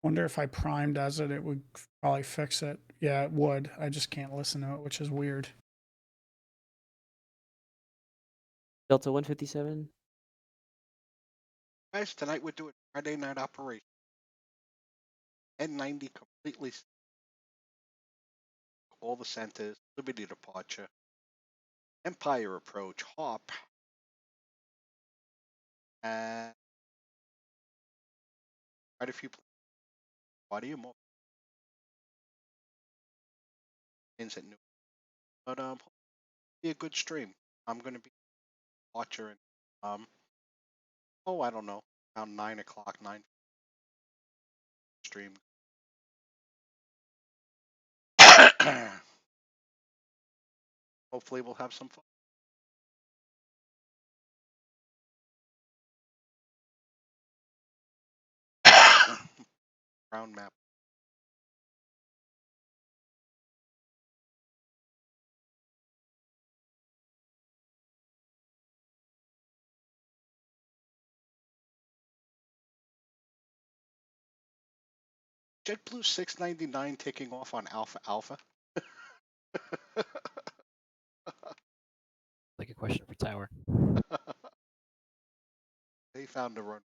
Wonder if I primed as it would probably fix it. Yeah, it would. I just can't listen to it, which is weird. Delta 157. Guys, tonight we're doing Friday night operation. N90 completely all the centers, Liberty departure, Empire approach, hop, and quite a few body more pins at noon. But be a good stream. I'm gonna be watcher and I don't know, around 9 o'clock, 9 stream. Hopefully we'll have some fun. Ground map. JetBlue 699 taking off on Alpha Alpha. Like a question for Tower. They found a run.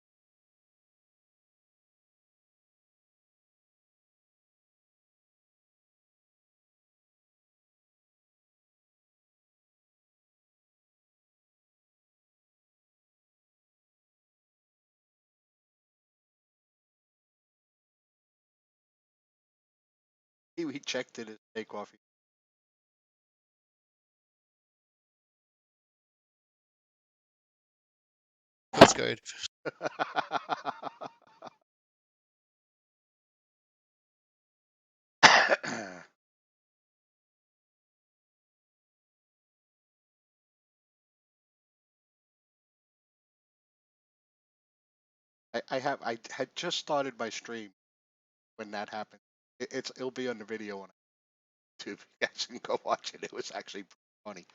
He checked it as takeoff. That's good. I had just started my stream when that happened. It'll be on the video on YouTube. You guys can go watch it. It was actually funny.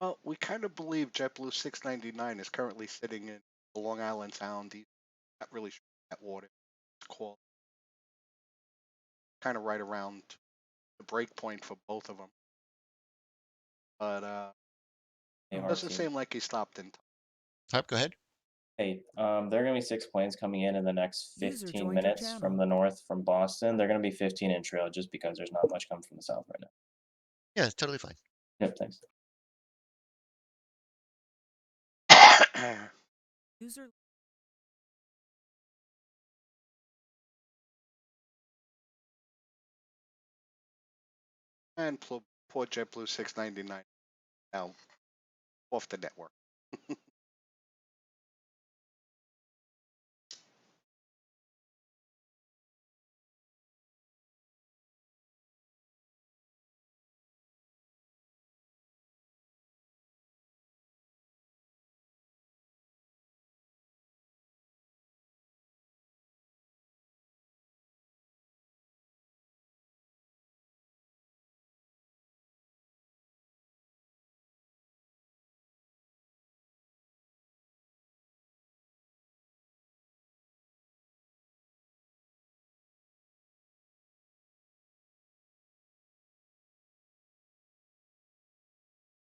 Well, we kind of believe JetBlue 699 is currently sitting in the Long Island Sound. He's not really sure that water is called. Kind of right around the break point for both of them. But Hey, it doesn't Vatsim. seem like he stopped in time. Type, go ahead. Hey, there are going to be 6 planes coming in the next User 15 joined your minutes channel. from the north, from Boston. They're going to be 15 in trail just because there's not much coming from the south right now. Yeah, it's totally fine. Yep, thanks. User And poor JetBlue 699 now off the network.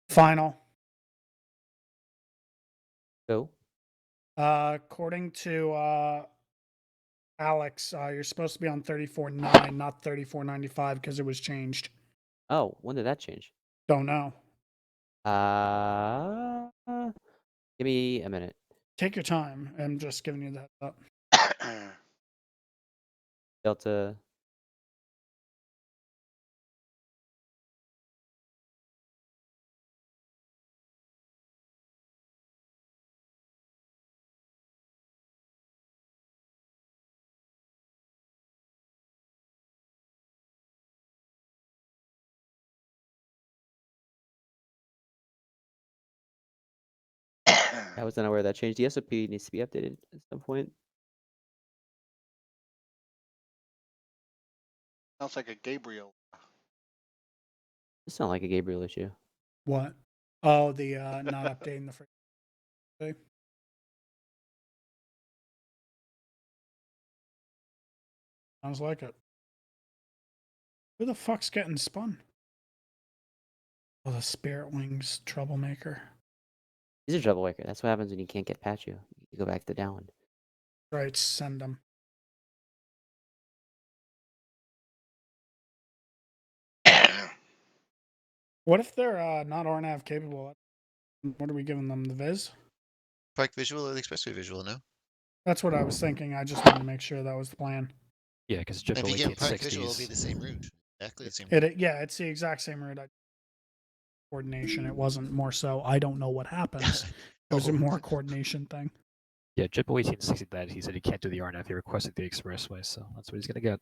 Final. Go. According to Alex, you're supposed to be on 34.9, not 34.95 because it was changed. Oh, when did that change? Don't know. Give me a minute. Take your time. I'm just giving you that up. Delta. I was not aware of that change. The SOP needs to be updated at some point. Sounds like a Gabriel. It's not like a Gabriel issue. What? Oh, the not updating the frequency. Sounds like it. Who the fuck's getting spun? Oh, the Spirit Wings troublemaker. He's a troublemaker. That's what happens when you can't get Pachu. You go back to the downwind. Right, send them. What if they're not RNAV capable? What are we giving them? The Viz? Pike visual or the expressway visual, no? That's what I was thinking. I just wanted to make sure that was the plan. Yeah, because And if Jippo you get Pike visual, it'll 1860s. be the same route. Exactly the same route. Yeah, it's the exact same route. Coordination. It wasn't more so. I don't know what happens. It was a Oh. more coordination thing. Yeah, Jippo 1860 that he said he can't do the RNF. He requested the expressway, so that's what he's gonna get.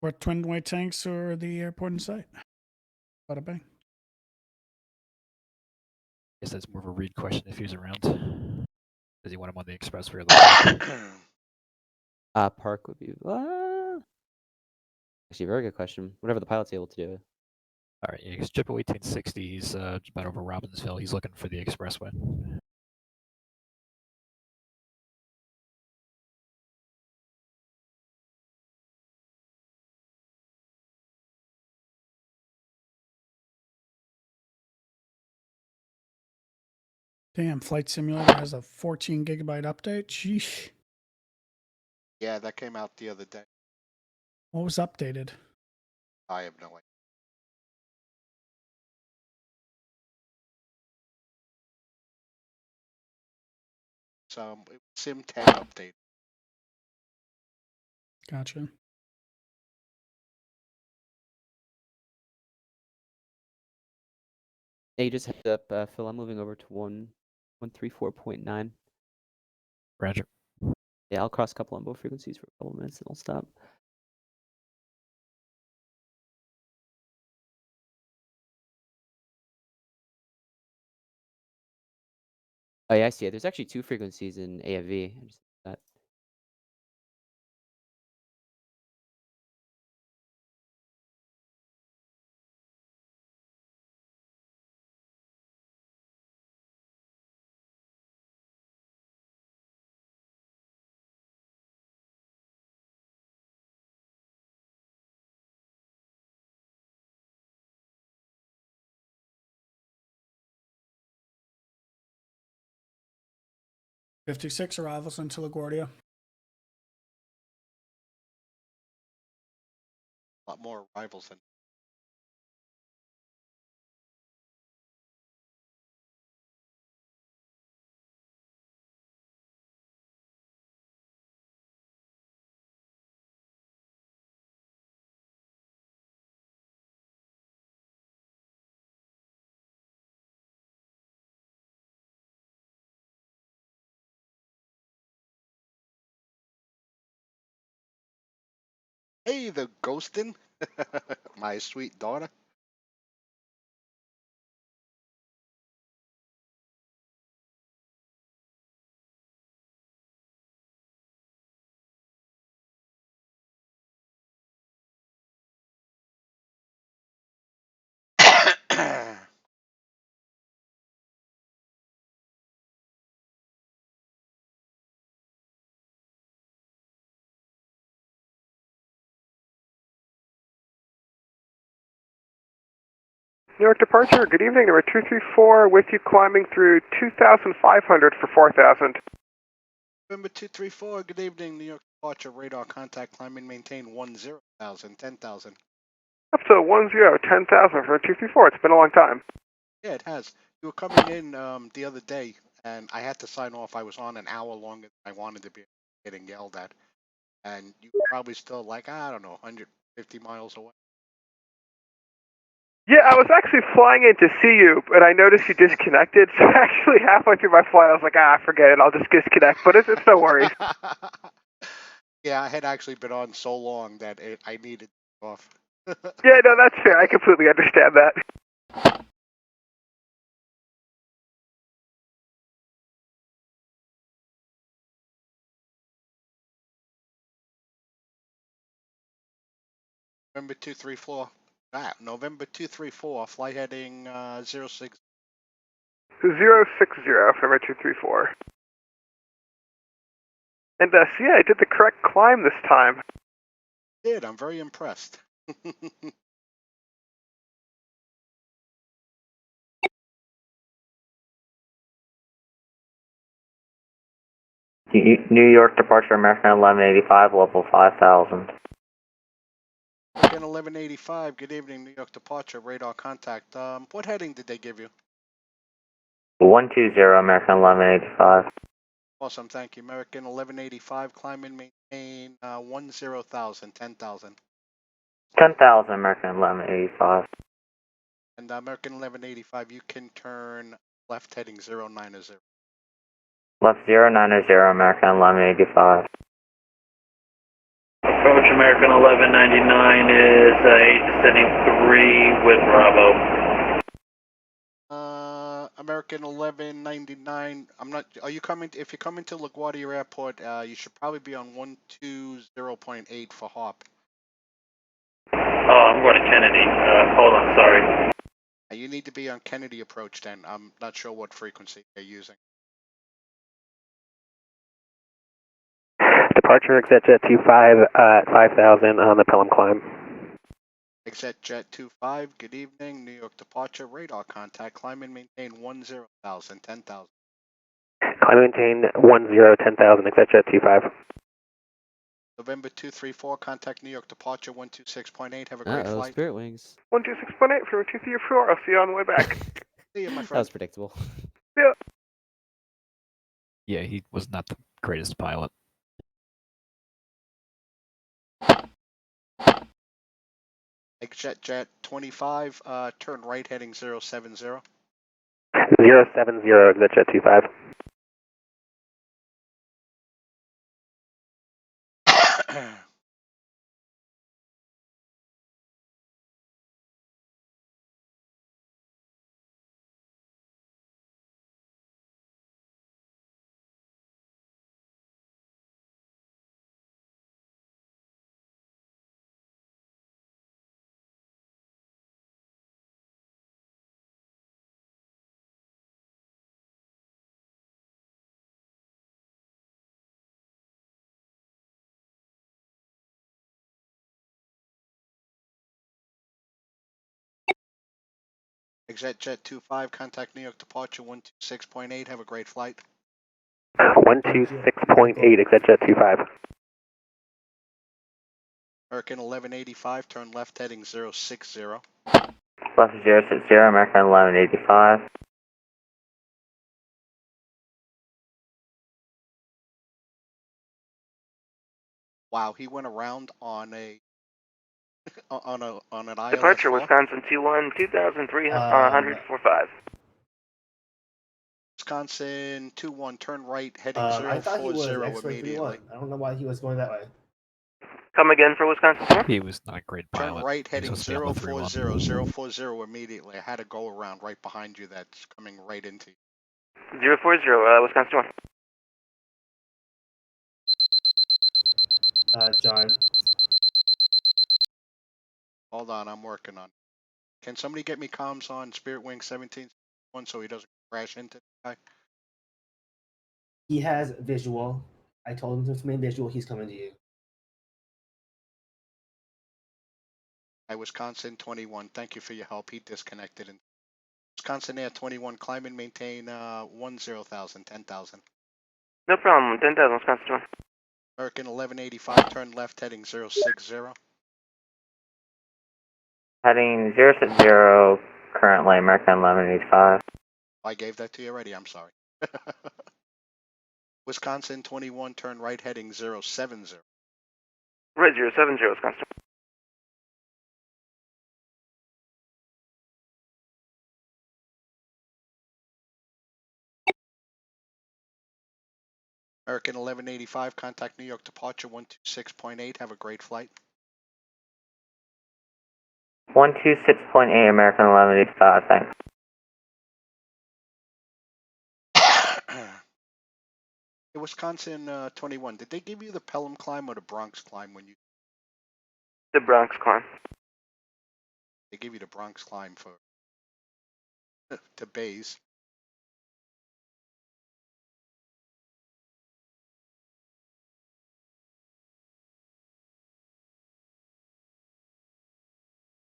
What twin white tanks or the airport in sight? Bada bang. Guess that's more of a Reed question if he was around. Does he want him on the expressway or the park? Park would be actually a very good question. Whatever the pilot's able to do. All right, yeah, because Jippo 1860, he's about over Robbinsville. He's looking for the expressway. Damn, Flight Simulator has a 14 gigabyte update. Sheesh. Yeah, that came out the other day. What was updated? I have no idea. So Sim 10 update. Gotcha. Hey, just heads up, Phil. I'm moving over to 134.9. Roger. Yeah, I'll cross couple on both frequencies for a couple minutes and I'll stop. Oh yeah, I see it. There's actually 2 frequencies in AFV. I just that. '56 arrivals into LaGuardia. A lot more arrivals than. Hey, the ghostin', my sweet daughter. New York departure, good evening, number 234, with you climbing through 2,500 for 4,000. November 234, good evening, New York departure, radar contact, climbing, maintain 10,000, 10,000. Up to 10,000 for 234, it's been a long time. Yeah, it has. You were coming in the other day, and I had to sign off. I was on an hour longer than I wanted to be, getting yelled at. And you were probably still like, I don't know, 150 miles away. Yeah, I was actually flying in to see you, but I noticed you disconnected, so actually halfway through my flight I was like, forget it, I'll just disconnect, but it's no worries. Yeah, I had actually been on so long that I needed off. Yeah, no, that's fair. I completely understand that. November 234. November 234, flight heading 06. 060 for 234. And so yeah, I did the correct climb this time. Did, I'm very impressed. New York departure, American 1185, level 5000. American 1185, good evening, New York departure, radar contact. What heading did they give you? 120, American 1185. Awesome, thank you. American 1185, climb and maintain 10,000, 10,000. 10,000, American 1185. And American 1185, you can turn left heading 090. Left 090, American 1185. Approach American 1199 is 8 descending 3 with Bravo. American 1199, I'm not, are you coming, if you're coming to LaGuardia Airport, you should probably be on 120.8 for HOP. Oh, I'm going to Kennedy. Hold on, sorry. You need to be on Kennedy approach then. I'm not sure what frequency they're using. Departure exit jet 25 at 5,000 on the Pelham climb. Exit jet 25, good evening, New York departure, radar contact, climb and maintain 10,000, 10,000. Climb and maintain 10,000, exit jet 25. November 234, contact New York departure 126.8, have a great flight. Spirit Wings. 126.8 for 234, I'll see you on the way back. See you, my That friend. was predictable. Yeah. Yeah, he was not the greatest pilot. Exit jet 25, turn right heading 070. 070, exit jet 25. Exit jet 25, contact New York departure 126.8, have a great flight. 126.8, exit jet 25. American 1185, turn left heading 060. Left 060, American 1185. Wow, he went around on a on an ILS Departure floor. Wisconsin 21 2,300 for 5. Wisconsin 21, turn right heading I thought he was 040 X-ray 31. immediately. I don't know why he was going that way. Come again for Wisconsin 21? He was not a great Turn pilot. right He was heading supposed to be on the 040 3-1. 040 immediately. I had to go around right behind you that's coming right into you. 040, Wisconsin 21. John. Hold on, I'm working on it. Can somebody get me comms on Spirit Wing 1761 so he doesn't crash into the guy? He has visual. I told him to main visual. He's coming to you. Hi, Wisconsin 21. Thank you for your help. He disconnected. And Wisconsin Air 21, climb and maintain 10,000, 10,000. No problem, 10,000 Wisconsin 21. American 1185, turn left heading 060. Heading 060, currently American 1185. I gave that to you already. I'm sorry. Wisconsin 21, turn right heading 070. Right, 070 Wisconsin. American 1185, contact New York departure 126.8. Have a great flight. 126.8 American 1185, thanks. Hey, Wisconsin 21, did they give you the Pelham climb or the Bronx climb when you? The Bronx climb. They give you the Bronx climb for to Bays.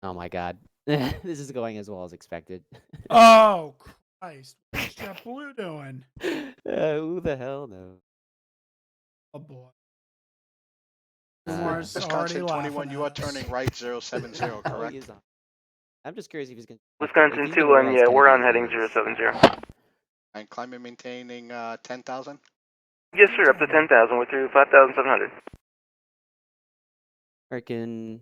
Oh my god. This is going as well as expected. Oh Christ! What's JetBlue doing? Who the hell knows? Oh boy. Uh, Umar's already Wisconsin 21, laughing you are at us. turning right 070, Oh, he correct? is on. I'm just curious if he's gonna. Wisconsin if he's gonna 21, realize yeah, we're on Kennedy heading is- 070. And climb and maintaining 10,000. Yes, sir, up to 10,000. We're through 5,700. Freaking.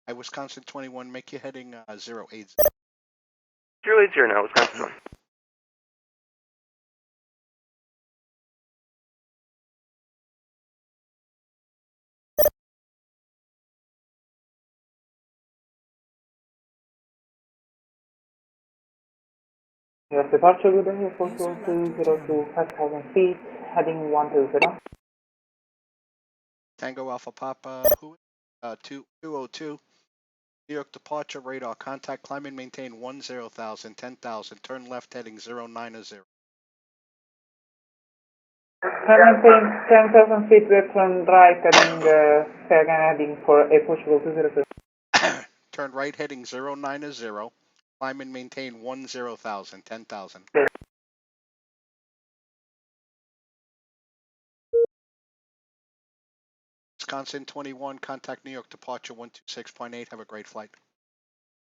At Wisconsin 21, make your heading 080. 080 now, Wisconsin 21. Yes, departure good day, 4202, 5,000 feet, heading 120. Tango Alpha Papa, 202. New York departure radar contact. Climb and maintain 10,000, 10,000. Turn left heading 090. Maintain 10,000 feet, turn right, heading for approachable 202. Turn right heading 090. Climb and maintain 10,000, 10,000. Wisconsin 21, contact New York departure 126.8. Have a great flight.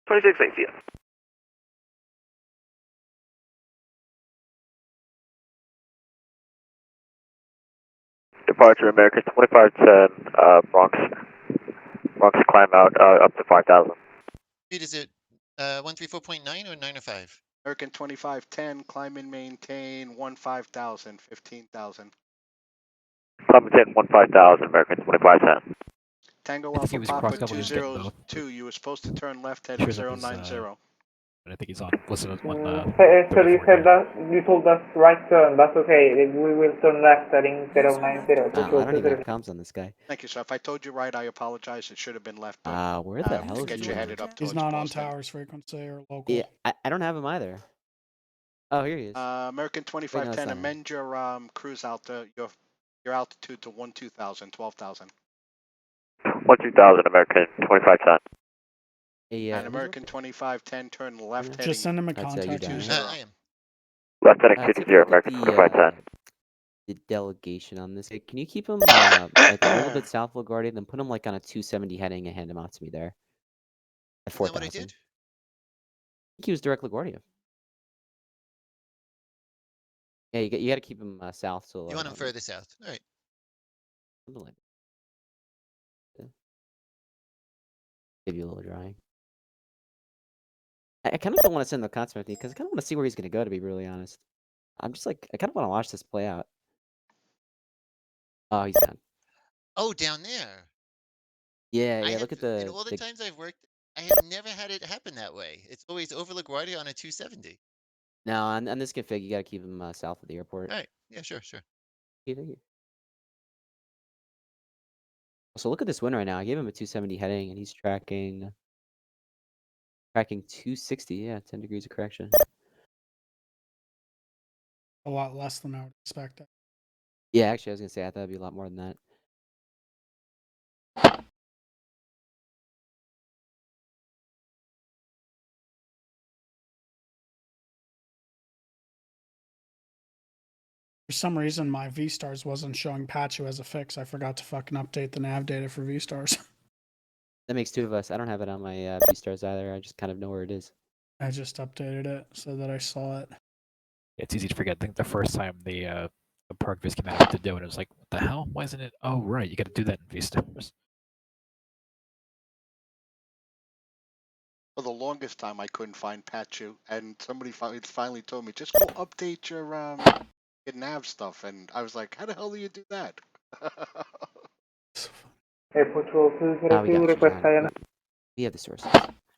26.8, see ya. Departure American 2510, Bronx climb out up to 5,000. Speed is it 134.9 or 905? American 2510, climb and maintain 15,000, 15,000. Climb and maintain 15,000, American 2510. Tango I think he Alpha was Papa crossed over and getting both. 202, you were supposed to turn left heading Shows up as, 090. But I think he's on listed as one. So you 34 said now. that, you told us right turn, that's okay, we will turn left, heading 090, Wow, I don't even have comms on this guy. Thank you, sir. If I told you right, I apologize. It should have been left. Where the hell to is get he? you headed up He's towards not on Boston. towers frequency or local. Yeah, I don't have him either. Oh, here he is. American Wait, no, 2510, it's not him. amend your cruise out your altitude to 12,000, 12,000. 12,000, American 2510. Hey, And who's American with- 2510, turn left heading. Just send him a That's you, contact. Darren. user. I am. Left heading take a 60, look at American 2510. the delegation on this. Can you keep him like a little bit south of LaGuardia, then put him like on a 270 heading and hand him off to me there at Isn't that what I 4,000? did? I think he was direct LaGuardia. Yeah, you got to keep him south. So You want him further south. All right. something like that. Give you a little drawing. I kind of don't want to send the consummate because I kind of want to see where he's going to go. To be really honest, I'm just like I kind of want to watch this play out. Oh, he's gone. Oh, down there. Yeah, I yeah. have, Look at in the, all the times I've worked, I have never had it happen that way. It's always over LaGuardia on a 270. No, on this config, you got to keep him south of the airport. All right. Yeah, sure. Thank you. So look at this win right now. I gave him a 270 heading, and he's tracking 260. Yeah, 10 degrees of correction. A lot less than I would expect. Yeah, actually, I was gonna say I thought it'd be a lot more than that. For some reason, my V-Stars wasn't showing Pachu as a fix. I forgot to fucking update the nav data for V-Stars. That makes two of us. I don't have it on my B-Stars either. I just kind of know where it is. I just updated it so that I saw it. It's easy to forget. I think the first time the park vis came out to do it, it was like, what the hell? Why isn't it? Oh, right. You got to do that in V-Stars. For the longest time, I couldn't find Pachu, and somebody finally told me, just go update your nav stuff, and I was like, how the hell do you do that? Airport 20202, we got you, request John. high. We have the sources.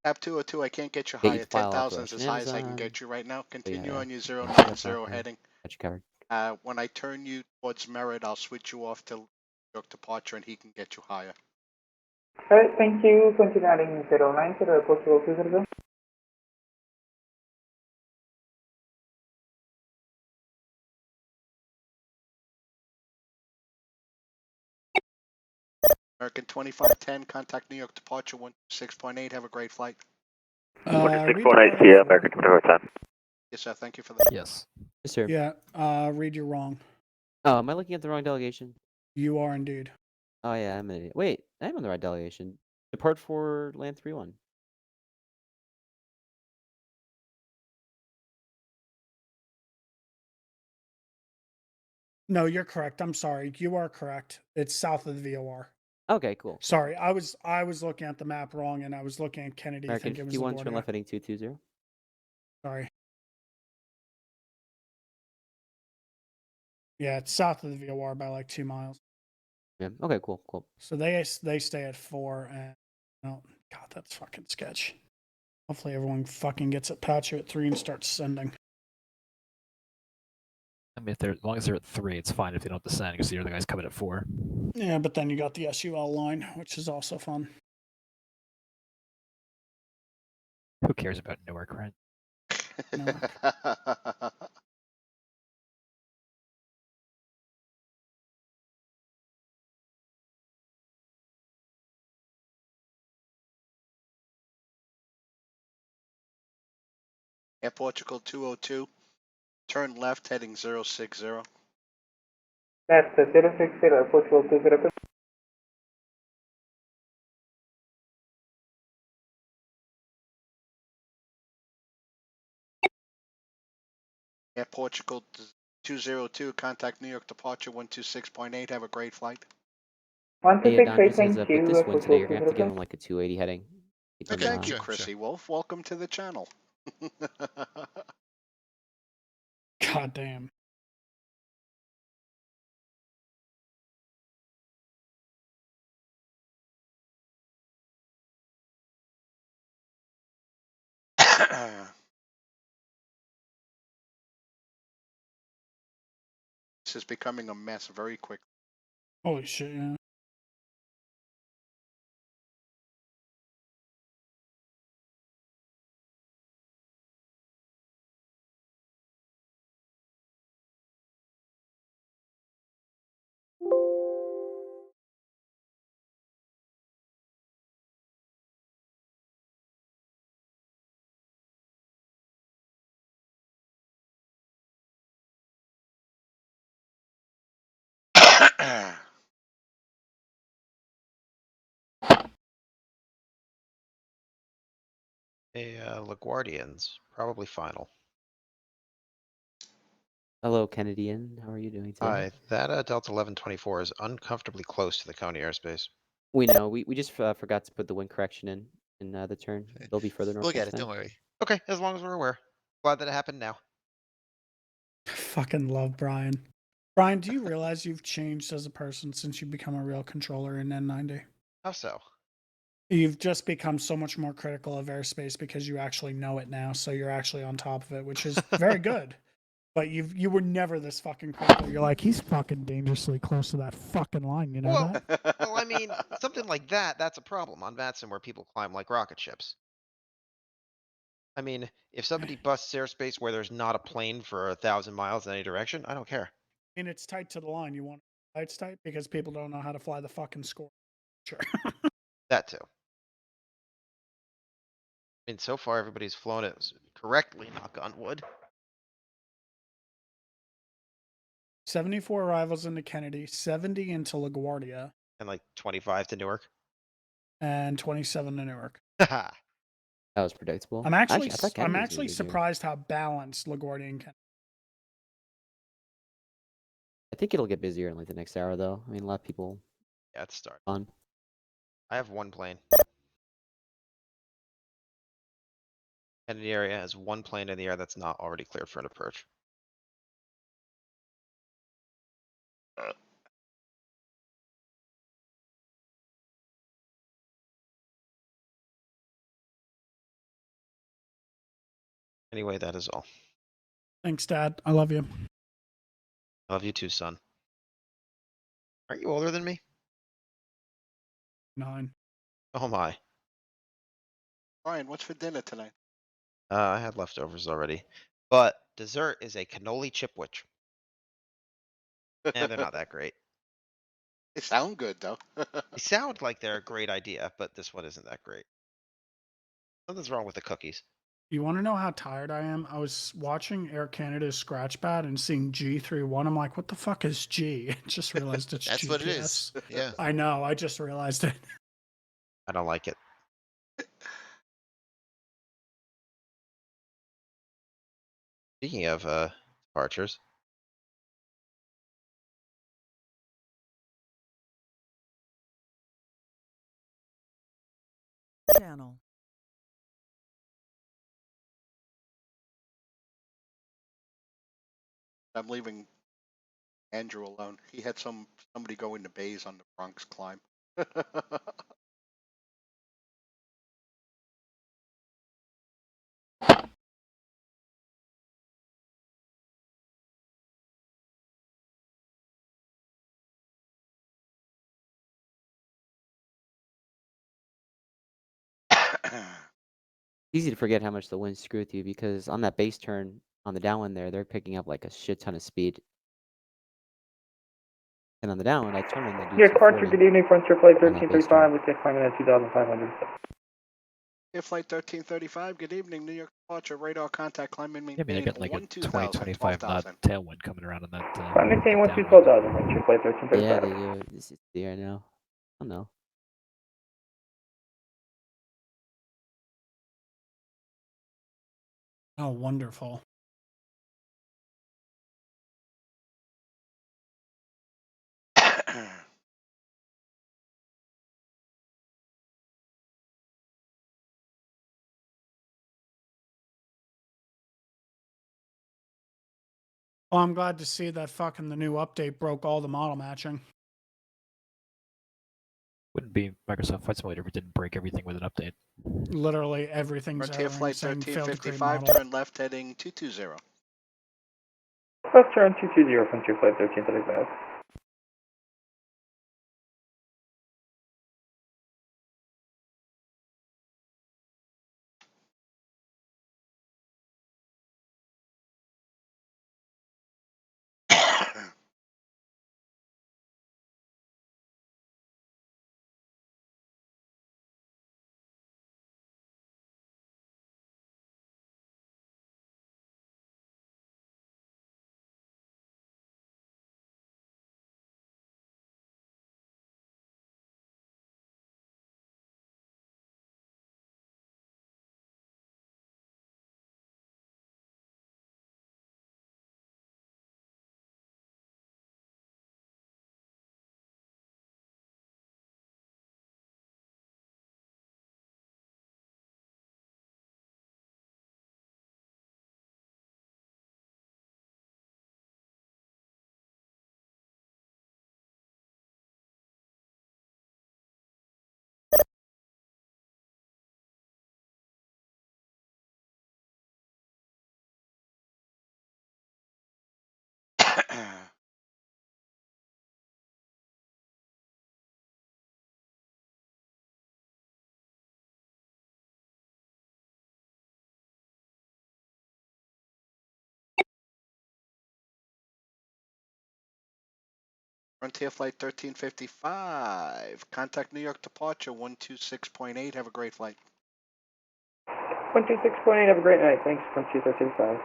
Tab 202, I can't get you Get you higher. the file 10,000 is as authorization high as I can Amazon. get you right now. Continue yeah. on your Got you 090 covered. heading. Got you covered. When I turn you towards Merritt, I'll switch you off to New York departure, and he can get you higher. Alright, thank you. Continue heading 090, airport 20202. American 2510, contact New York departure 126.8. Have a great flight. 126.8, see ya, American 2510. Yes, sir. Thank you for that. Yes. Yes, sir. Yeah, read you wrong. Oh, am I looking at the wrong delegation? You are indeed. Oh yeah, I'm an idiot. Wait, I'm on the right delegation. Depart for land 3-1. No, you're correct. I'm sorry. You are correct. It's south of the VOR. Okay, cool. Sorry, I was looking at the map wrong, and I was looking at Kennedy. American Thinking it was 51, turn LaGuardia. left heading 220. Sorry. Yeah, it's south of the VOR by like 2 miles. Yeah. Okay, cool. So they stay at 4, and oh god, that's fucking sketch. Hopefully everyone fucking gets it patched at 3 and starts sending. I mean, if they're as long as they're at 3, it's fine if they don't descend because the other guy's coming at 4. Yeah, but then you got the SUL line, which is also fun. Who cares about Newark, right? Newark. Air Portugal 202, turn left heading 060. Left 060, airport 20202. Air Portugal 202, contact New York departure 126.8. Have a great flight. Hey, Don 126.8, just says thank with you. this wind today, you're gonna have to give 20202. him like a 280 heading. Keep him, Thank you, sure, Chrissy sure. Wolf. Welcome to the channel. God damn. This is becoming a mess very quick. Holy shit, yeah. Hey, LaGuardians, probably final. Hello, Kennedyan. How are you doing today? Hi, that Delta 1124 is uncomfortably close to the county airspace. We know. We just forgot to put the wind correction in the turn. They'll be further north We'll get next it. time. Don't worry. Okay, as long as we're aware. Glad that it happened now. Fucking love Brian. Brian, do you realize you've changed as a person since you become a real controller in N90? How so? You've just become so much more critical of airspace because you actually know it now, so you're actually on top of it, which is very good. But you were never this fucking critical. You're like, he's fucking dangerously close to that fucking line, you know that? Well, I mean, something like that's a problem on Vatsim where people climb like rocket ships. I mean, if somebody busts airspace where there's not a plane for 1,000 miles in any direction, I don't care. And it's tight to the line. You want it's tight because people don't know how to fly the fucking score. Sure. That too. I mean, so far everybody's flown it correctly, knock on wood. 74 arrivals into Kennedy, 70 into LaGuardia, And like 25 to Newark. and 27 to Newark. That was predictable. I'm actually I thought Kennedy was gonna be here. surprised how balanced LaGuardia and Kennedy. I think it'll get busier in like the next hour, though. I mean, a lot of people Yeah, it's starting. on. I have one plane. Kennedy area has one plane in the air that's not already cleared for an approach. Anyway, that is all. Thanks, Dad. I love you. I love you too, son. Aren't you older than me? 9. Oh my. Brian, what's for dinner tonight? I had leftovers already. But dessert is a cannoli chipwich. And they're not that great. They sound good though. They sound like they're a great idea, but this one isn't that great. Something's wrong with the cookies. You want to know how tired I am? I was watching Air Canada's Scratchpad and seeing G31. I'm like, what the fuck is G? I just realized it's That's GPS. what it is. Yeah. I know. I just realized it. I don't like it. Speaking of departures, Channel. I'm leaving Andrew alone. He had somebody go into bays on the Bronx climb. Easy to forget how much the wind screwed with you because on that base turn on the downwind there, they're picking up like a shit ton of speed. And on the downwind, I turn on the New York departure, 240 good evening, Frontier Flight on that base turn. 1335 with climbing at 2,500. Air Flight 1335, good evening, New York departure, radar contact, climb and Yeah, I mean, I maintain got like a 12,000, 20-25 knot 12,000. tailwind coming around on that. Climb maintain that 12,000, downwind. Frontier Flight Yeah, 1335. they do. This is the air now. I don't know. Oh, wonderful. Well, I'm glad to see that fucking the new update broke all the model matching. Wouldn't be Microsoft Flight Simulator if it didn't break everything with an update. Literally everything's Frontier erroring, Flight saying failed to create 1355, model. turn left heading 220. Left turn 220, Frontier Flight 1335. Frontier Flight 1355, contact New York departure 126.8, have a great flight. 126.8, have a great night. Thanks, Frontier 1335.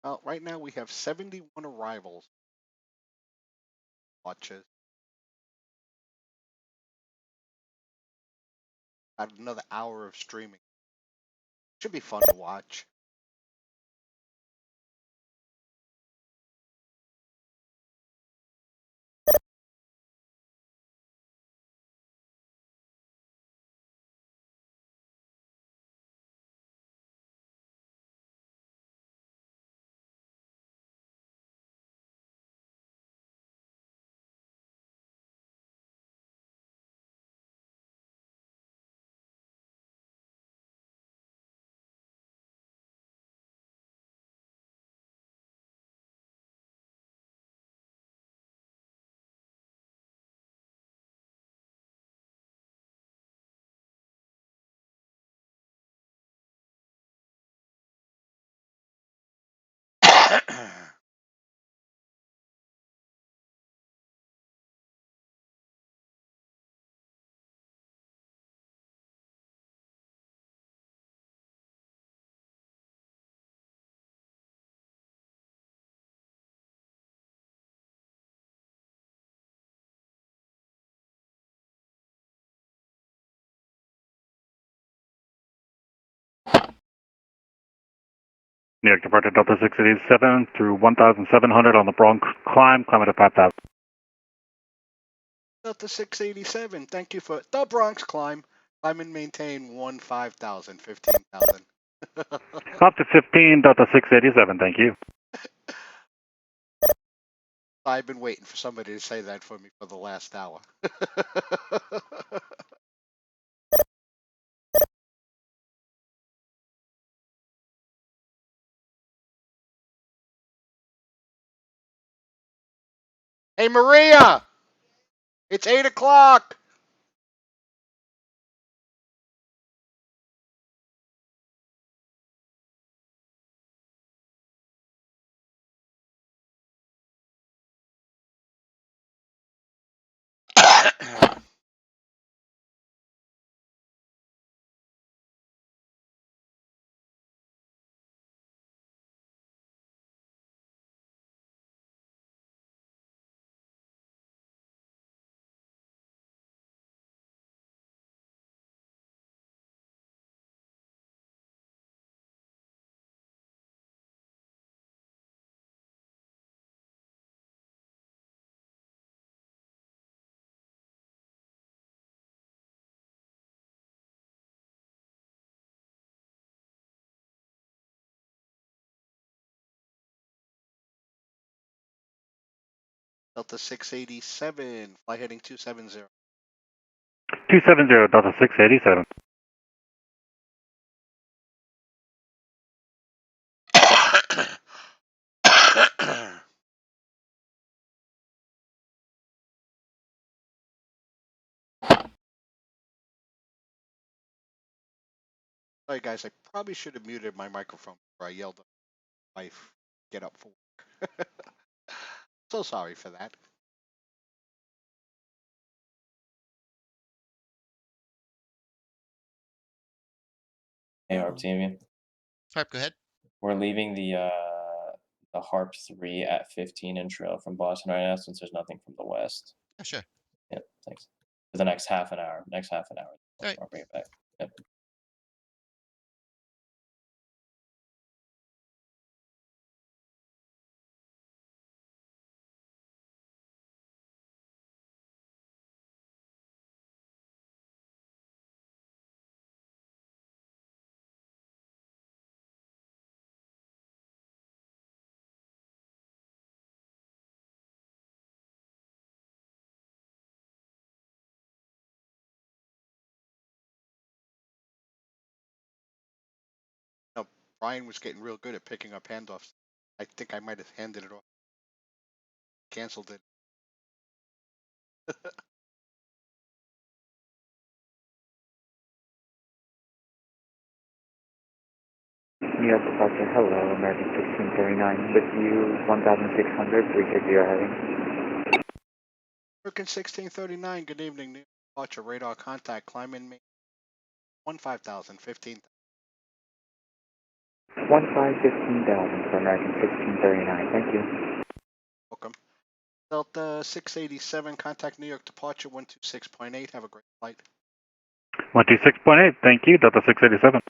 Well, right now we have 71 arrivals. Watches. About another hour of streaming. Should be fun to watch. New York departure Delta 687 through 1,700 on the Bronx climb at 5,000. Delta 687, thank you for the Bronx climb. Climb and maintain 5,000, 15,000. Up to 15, Delta 687, thank you. I've been waiting for somebody to say that for me for the last hour. Hey, Maria! It's 8 o'clock! Delta 687, fly heading 270. 270, Delta 687. Sorry guys, I probably should have muted my microphone before I yelled at my wife, get up for work. So sorry for that. Hey, Octavian. Harp, go ahead. We're leaving the Harp 3 at 15 in trail from Boston right now since there's nothing from the west. Oh, sure. Yep, thanks. For the next half an hour. All right. I'll bring it back. Yep. No, Brian was getting real good at picking up handoffs. I think I might have handed it off. Canceled it. New York departure, hello, American 1639, with you 1,600, 360 heading. American 1639, good evening. New York departure, radar contact, climb in, 15,000, 15,000. 15,000 for American 1639, thank you. Welcome. Delta 687, contact New York departure 126.8. Have a great flight. 126.8, thank you, Delta 687.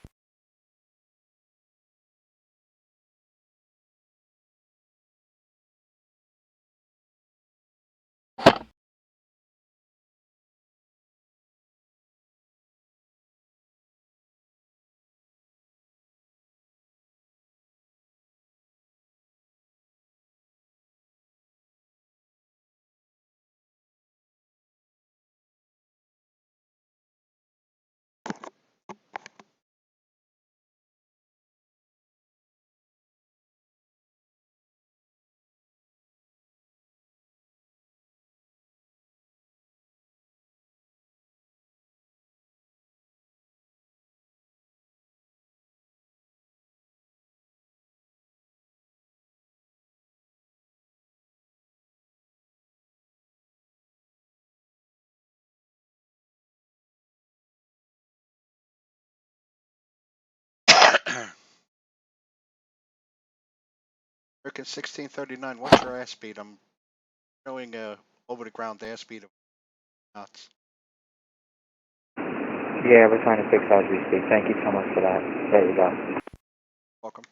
American 1639, what's your airspeed? I'm showing a over the ground airspeed of knots. Yeah, we're trying to fix as we speak. Thank you so much for that. There you go. Welcome.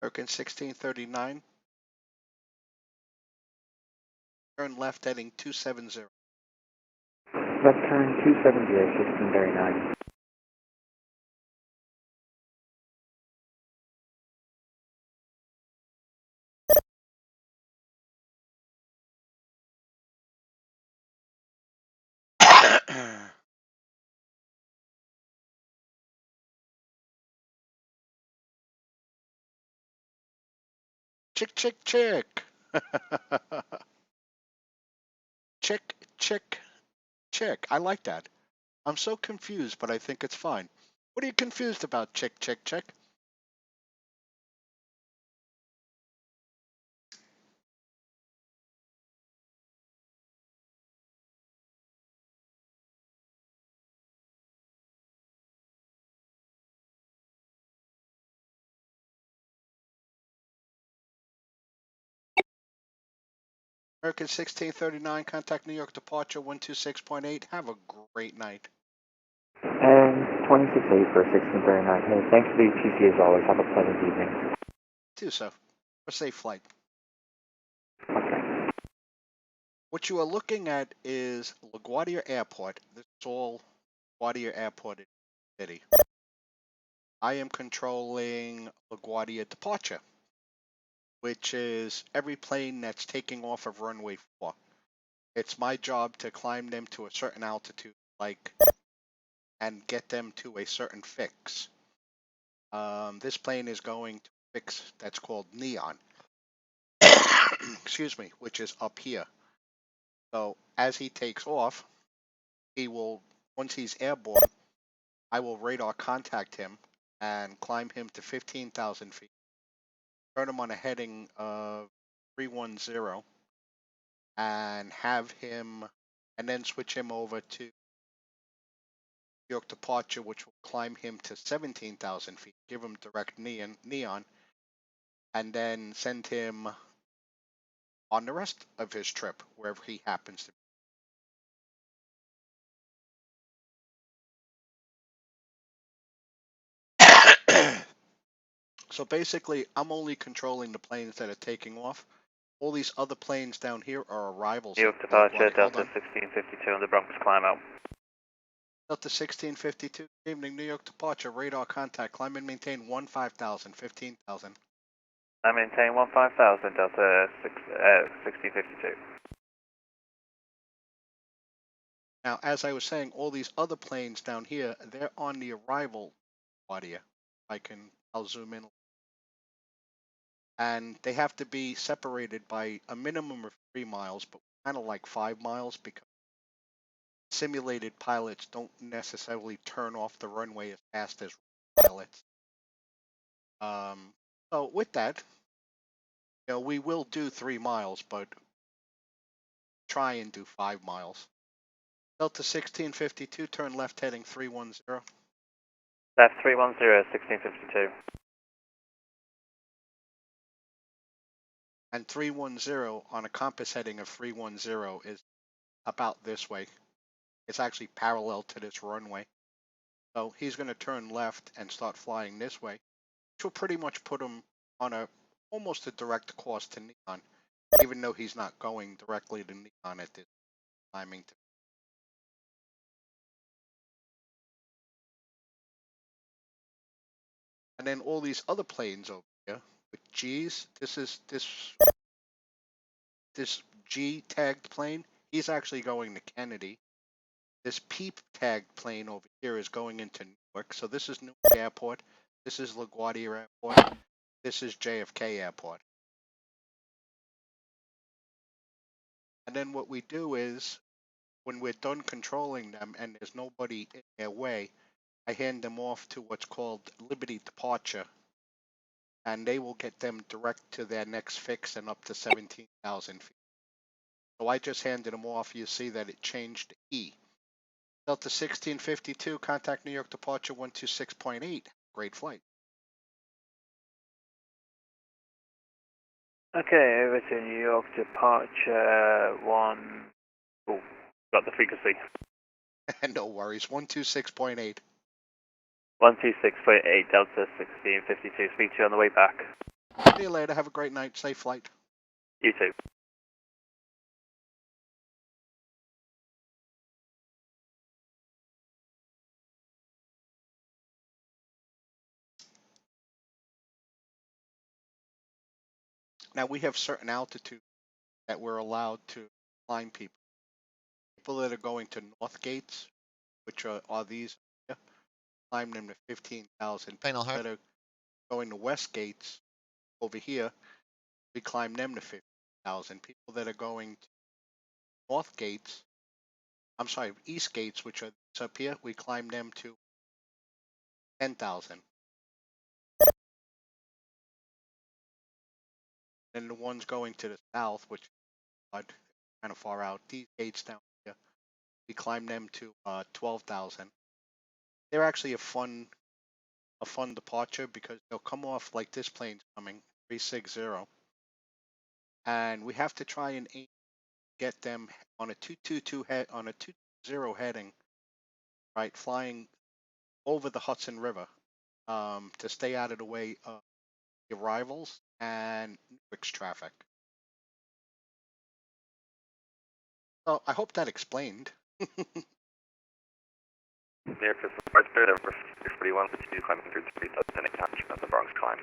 American 1639. Turn left heading 270. Left turn 270, 1639. Chick, chick, chick. Chick, chick, chick. I like that. I'm so confused, but I think it's fine. What are you confused about, chick, chick, chick? American 1639, contact New York departure 126.8. Have a great night. And 26.8 for 1639. Hey, thanks for the TC as always. Have a pleasant evening. Do so. A safe flight. Okay. What you are looking at is LaGuardia Airport. This is all LaGuardia Airport in the city. I am controlling LaGuardia departure, which is every plane that's taking off of runway 4. It's my job to climb them to a certain altitude, and get them to a certain fix. This plane is going to a fix that's called Neon. Excuse me, which is up here. So as he takes off, he will, once he's airborne, I will radar contact him and climb him to 15,000 feet. Turn him on a heading of 310 and have him, and then switch him over to New York departure, which will climb him to 17,000 feet, give him direct neon, and then send him on the rest of his trip, wherever he happens to be. So basically, I'm only controlling the planes that are taking off. All these other planes down here are arrivals. New York departure, Delta 1652 on the Bronx climb out. Delta 1652, good evening, New York departure, radar contact, climb and maintain 15,000, 15,000. I maintain 15,000, Delta 1652. Now, as I was saying, all these other planes down here, they're on the arrival Laguardia. I'll zoom in. And they have to be separated by a minimum of 3 miles, but kind of like 5 miles, because simulated pilots don't necessarily turn off the runway as fast as pilots. So with that, we will do 3 miles, but try and do 5 miles. Delta 1652, turn left heading 310. Left 310, 1652. And 310 on a compass heading of 310 is about this way. It's actually parallel to this runway. So he's going to turn left and start flying this way, which will pretty much put him on almost a direct course to Neon, even though he's not going directly to Neon at this timing. And then all these other planes over here with G's, this G tagged plane, he's actually going to Kennedy. This P tagged plane over here is going into Newark. So this is Newark Airport. This is LaGuardia Airport. This is JFK Airport. And then what we do is, when we're done controlling them and there's nobody in their way, I hand them off to what's called Liberty Departure, and they will get them direct to their next fix and up to 17,000 feet. So I just handed them off. You see that it changed to E. Delta 1652, contact New York Departure 126.8. Great flight. Okay, over to New York departure 1. Oh, got the frequency. No worries, 126.8. 126.8, Delta 1652. Speak to you on the way back. See you later. Have a great night. Safe flight. You too. Now we have certain altitude that we're allowed to climb people. People that are going to North Gates, which are these, climb them to 15,000. People that are going to West Gates over here, we climb them to 50,000. People that are going to North Gates, I'm sorry, East Gates, which are up here, we climb them to 10,000. Then the ones going to the south, which are kind of far out, these gates down here, we climb them to 12,000. They're actually a fun departure because they'll come off like this plane's coming, 360, and we have to try and get them on a 222 head on a 220 heading, right, flying over the Hudson River, to stay out of the way of the arrivals and Newark's traffic. So I hope that explained. Near Fifth Parker, over 41, climbing through 3,000 attachment of the Bronx climb.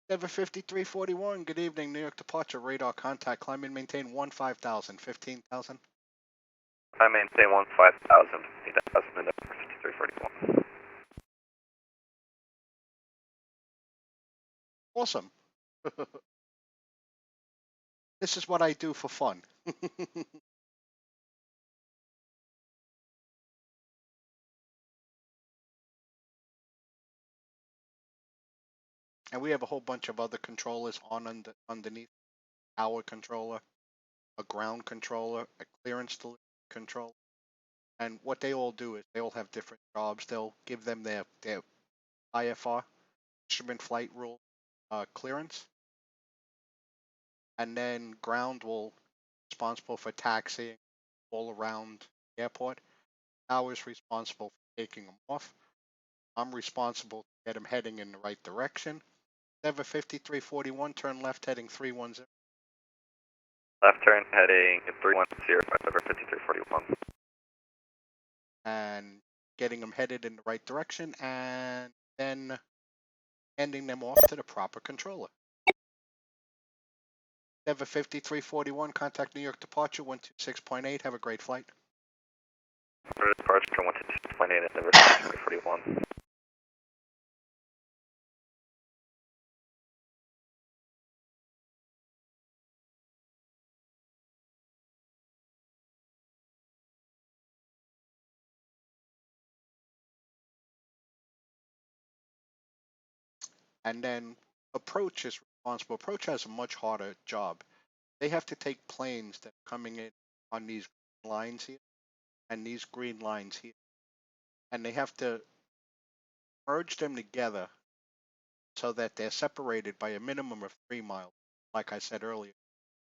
Denver 5341, good evening, New York departure, radar contact, climb and maintain 15,000, 15,000. I maintain 15,000, 15,000 in Denver 5341. Awesome. This is what I do for fun. And we have a whole bunch of other controllers on underneath. Our controller, a ground controller, a clearance controller. And what they all do is they all have different jobs. They'll give them their IFR, instrument flight rule clearance. And then ground will be responsible for taxiing all around the airport. Ours responsible for taking them off. I'm responsible to get them heading in the right direction. Denver 5341, turn left heading 310. Left turn heading 310, Denver 5341. And getting them headed in the right direction and then handing them off to the proper controller. Denver 5341, contact New York departure 126.8. Have a great flight. Departure 126.8 at Denver 5341. And then approach is responsible. Approach has a much harder job. They have to take planes that are coming in on these lines here and these green lines here, and they have to merge them together so that they're separated by a minimum of 3 miles. Like I said earlier,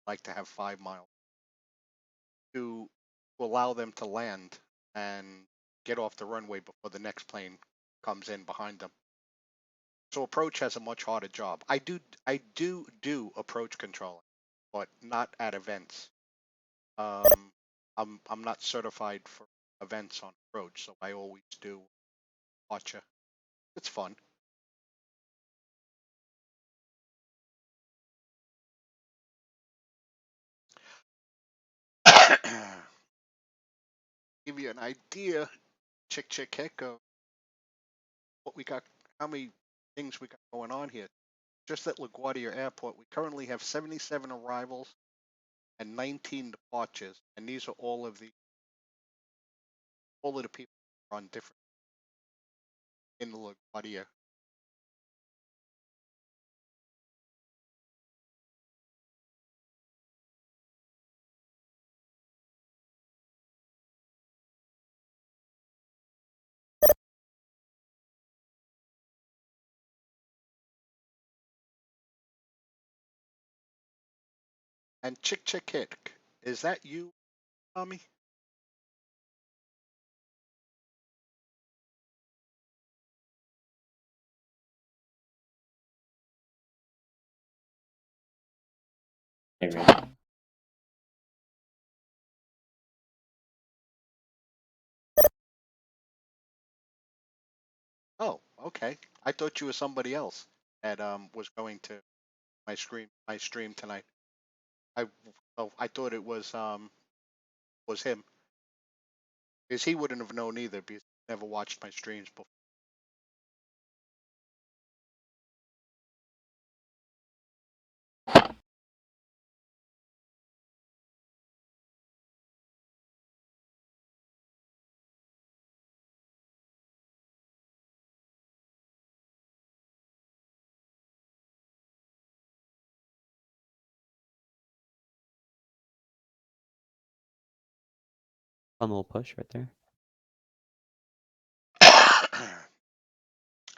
I'd like to have 5 miles to allow them to land and get off the runway before the next plane comes in behind them. So approach has a much harder job. I do approach controlling, but not at events. I'm not certified for events on approach, so I always do watcha. It's fun. Give you an idea, chick of what we got, how many things we got going on here. Just at LaGuardia Airport, we currently have 77 arrivals and 19 departures, and these are all of the people on different. in LaGuardia. And Chick Chick Hick, is that you, Tommy? Hey, Ray. Oh, okay. I thought you were somebody else that was going to my stream tonight. I thought it was him, because he wouldn't have known either because he never watched my streams before. Fun little push right there.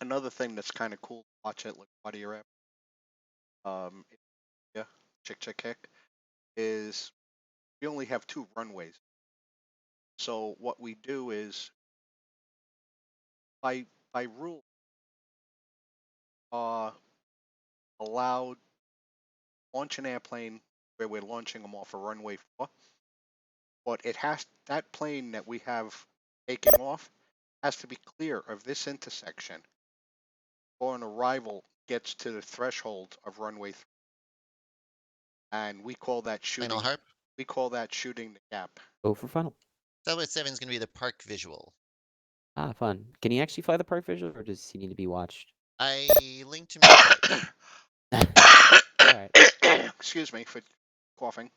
Another thing that's kind of cool to watch at LaGuardia yeah, Chick Chick Hick, is we only have 2 runways. So what we do is by rule allowed launch an airplane where we're launching them off a runway 4, but that plane that we have taking off has to be clear of this intersection or an arrival gets to the threshold of runway 3. And we call that shooting. Final harp. We call that shooting the gap. Go for final. Southwest 7 is going to be the park visual. Ah, fun. Can he actually fly the park visual, or does he need to be watched? I linked him to it. Alright. Excuse me for coughing.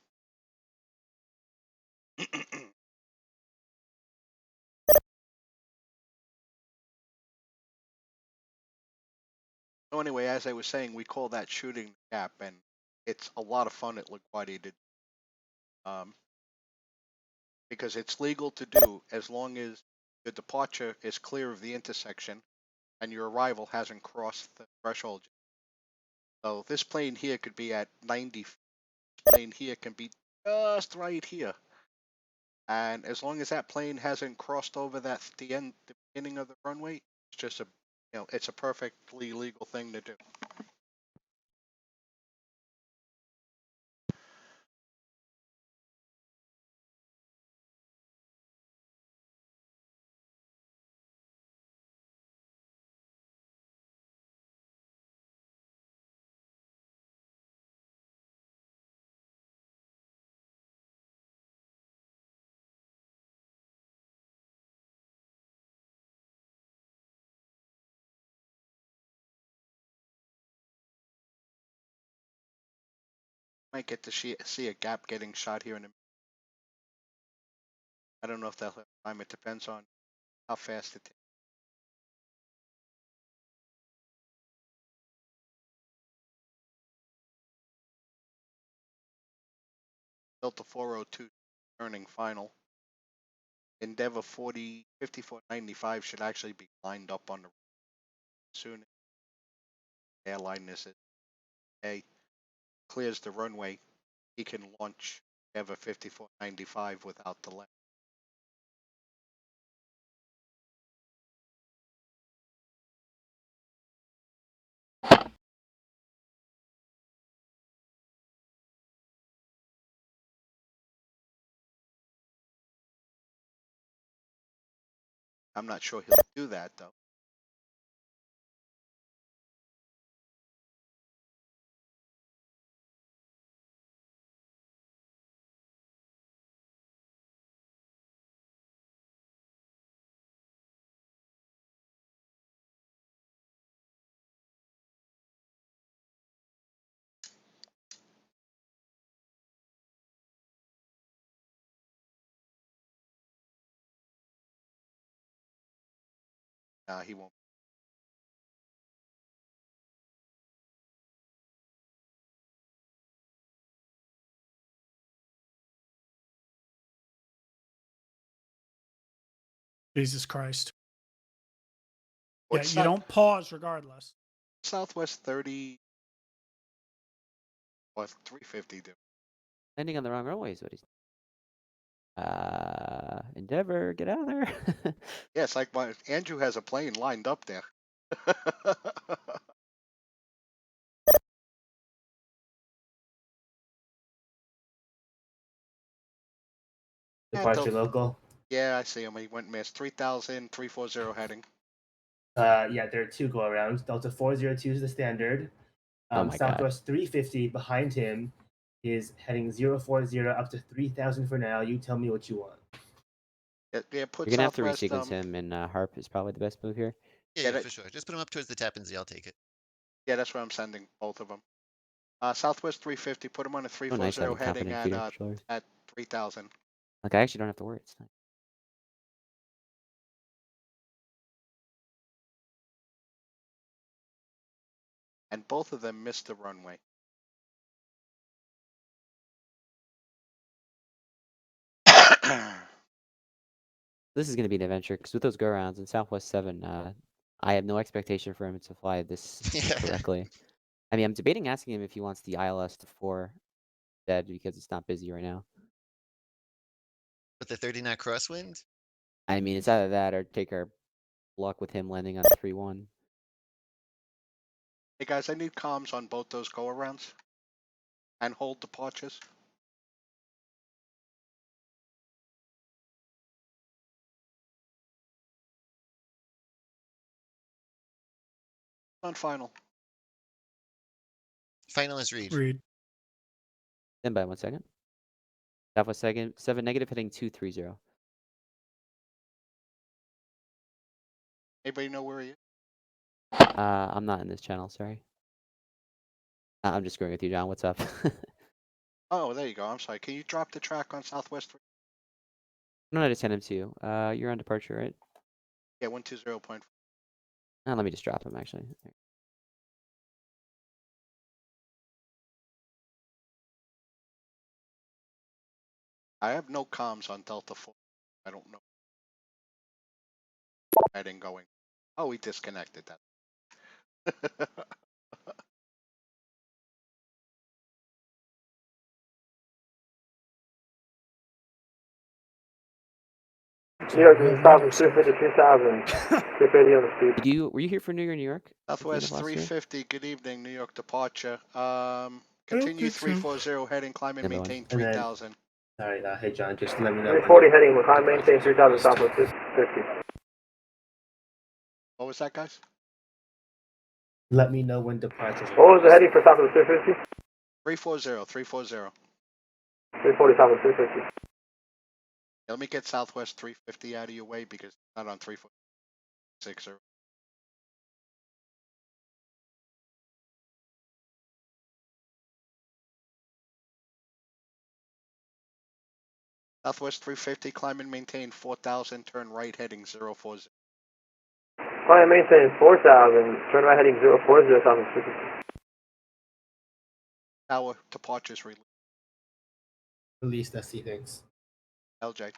So anyway, as I was saying, we call that shooting the gap, and it's a lot of fun at LaGuardia to because it's legal to do as long as the departure is clear of the intersection and your arrival hasn't crossed the threshold. So this plane here could be at 90. This plane here can be just right here. And as long as that plane hasn't crossed over the beginning of the runway, it's just it's a perfectly legal thing to do. Might get to see a gap getting shot here in a minute. I don't know if they'll have time. It depends on how fast it takes. Delta 402 turning final. Endeavor 5495 should actually be lined up on the soon. Airline is A clears the runway, he can launch Endeavor 5495 without delay. I'm not sure he'll do that though. He won't. Jesus Christ. Or Yeah, you don't pause regardless. Southwest 30 or 350 do. Landing on the wrong runway is what he's. Endeavor, get out of there. Yeah, it's like Andrew has a plane lined up there. Departure local. Yeah, I see him. He went missed. 3,000, 340 heading. Yeah, there are two go arounds. Delta 402 is the standard. Oh my God. Southwest 350 behind him is heading 040 up to 3,000 for now. You tell me what you want. Yeah, put You're gonna have to Southwest. resequence him, and Harp is probably the best move here. Yeah, for sure. Just put him up towards the Tappan Zee. I'll take it. Yeah, that's where I'm sending both of them. Southwest 350. Put him on a Oh, nice 340 having heading competent feeder controllers. at 3,000. Like I actually don't have to worry. It's nice. And both of them missed the runway. This is going to be an adventure because with those go rounds in Southwest 7, I have no expectation for him to fly this correctly. I mean, I'm debating asking him if he wants the ILS to 4 dead because it's not busy right now. With the 30 knot crosswind? I mean, it's either that or take our luck with him landing on 3-1. Hey guys, I need comms on both those go arounds and hold departures. On final. Final is read. Read. Stand by 1 second. Southwest 7 negative heading 230. Anybody know where he is? I'm not in this channel, sorry. I'm just screwing with you, John. What's up? Oh, there you go. I'm sorry. Can you drop the track on Southwest 3? No, I just sent him to you. You're on departure, right? Yeah, 120.4. Let me just drop him, actually. I have no comms on Delta 4. I don't know. Heading going. Oh, we disconnected that. New York is Southwest 350 2000. Keep 80 on the speed. Were you here for New York? Southwest 350, good evening, New York departure. Continue think so. 340 heading, climb and Yeah, maintain And then- 3,000. Sorry, hey John, just let me know. 340 heading, climb, maintain 3000 Southwest 350. What was that, guys? Let me know when departures. What was the heading for Southwest 350? 340, 340. 340 Southwest 350. Yeah, let me get Southwest 350 out of your way because it's not on 346. Southwest 350, climb and maintain 4,000, turn right heading 040. Climb and maintain 4000, turn right heading 040 Southwest 350. Tower departures release. Release that see things. LJ.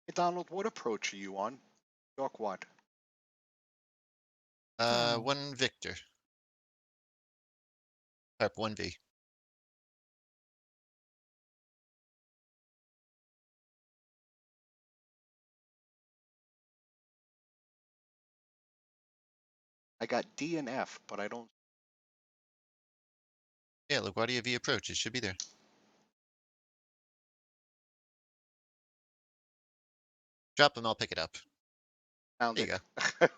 Hey, Donald, what approach are you on? New York what? 1 Victor. Harp 1V. I got D and F, but I don't. Yeah, Laguardia V approach. It should be there. Drop him, I'll pick it up. Found There you it.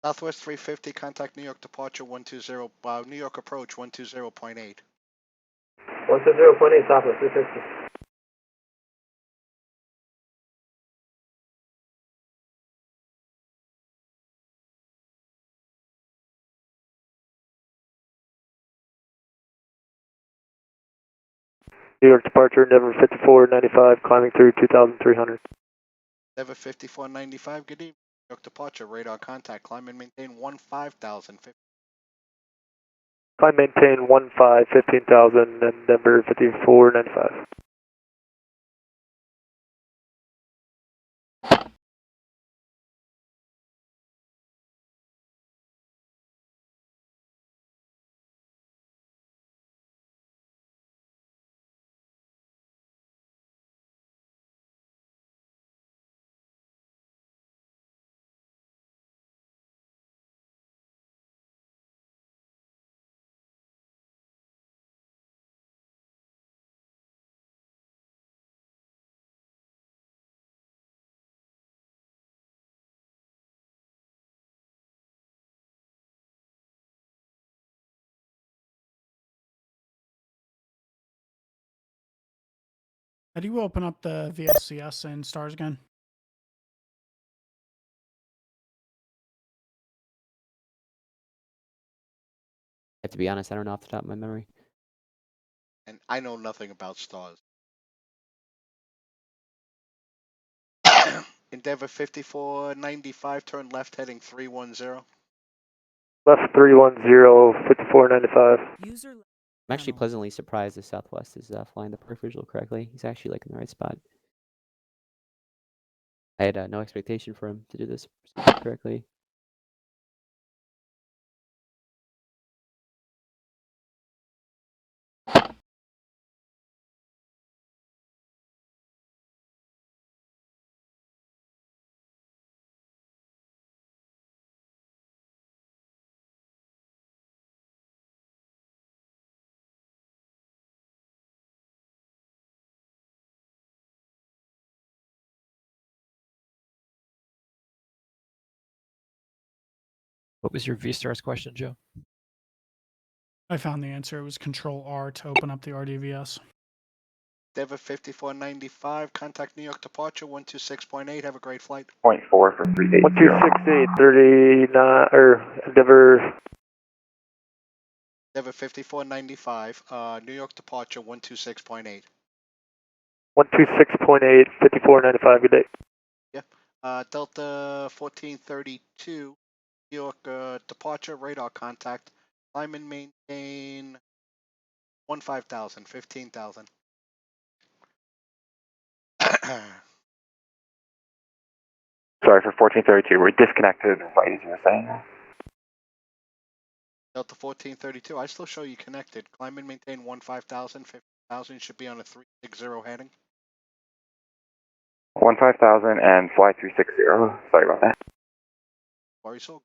Southwest 350, contact New York departure 120, New York approach 120.8. 120.8 Southwest 350. New York departure, Endeavor 5495, climbing through 2300. Endeavor 5495, good evening. New York departure, radar contact, climb and maintain 15,000. Climb maintain 15,000, Endeavor 5495. How do you open up the VSCS in stars again? have to be honest, I don't know off the top of my memory. And I know nothing about stars. Endeavor 5495, turn left heading 310. Left 310, 5495. I'm actually pleasantly surprised the Southwest is flying the perfect visual correctly. He's actually like in the right spot. I had no expectation for him to do this correctly. What was your V-Stars question, Joe? I found the answer. It was Control R to open up the RDVS. Endeavor 5495, contact New York departure 126.8. Have a great flight. 0.4 for 380. 1268, 39, Endeavor. Endeavor 5495, New York departure 126.8. 126.8, 5495, good day. Delta 1432, New York departure, radar contact, climb and maintain 15,000, 15,000. Sorry for 1432. We're disconnected, right as you were saying. Delta 1432, I still show you connected. Climb and maintain 15,000, 15,000 should be on a 360 heading. 15,000 and fly 360. Sorry about that. Worry so.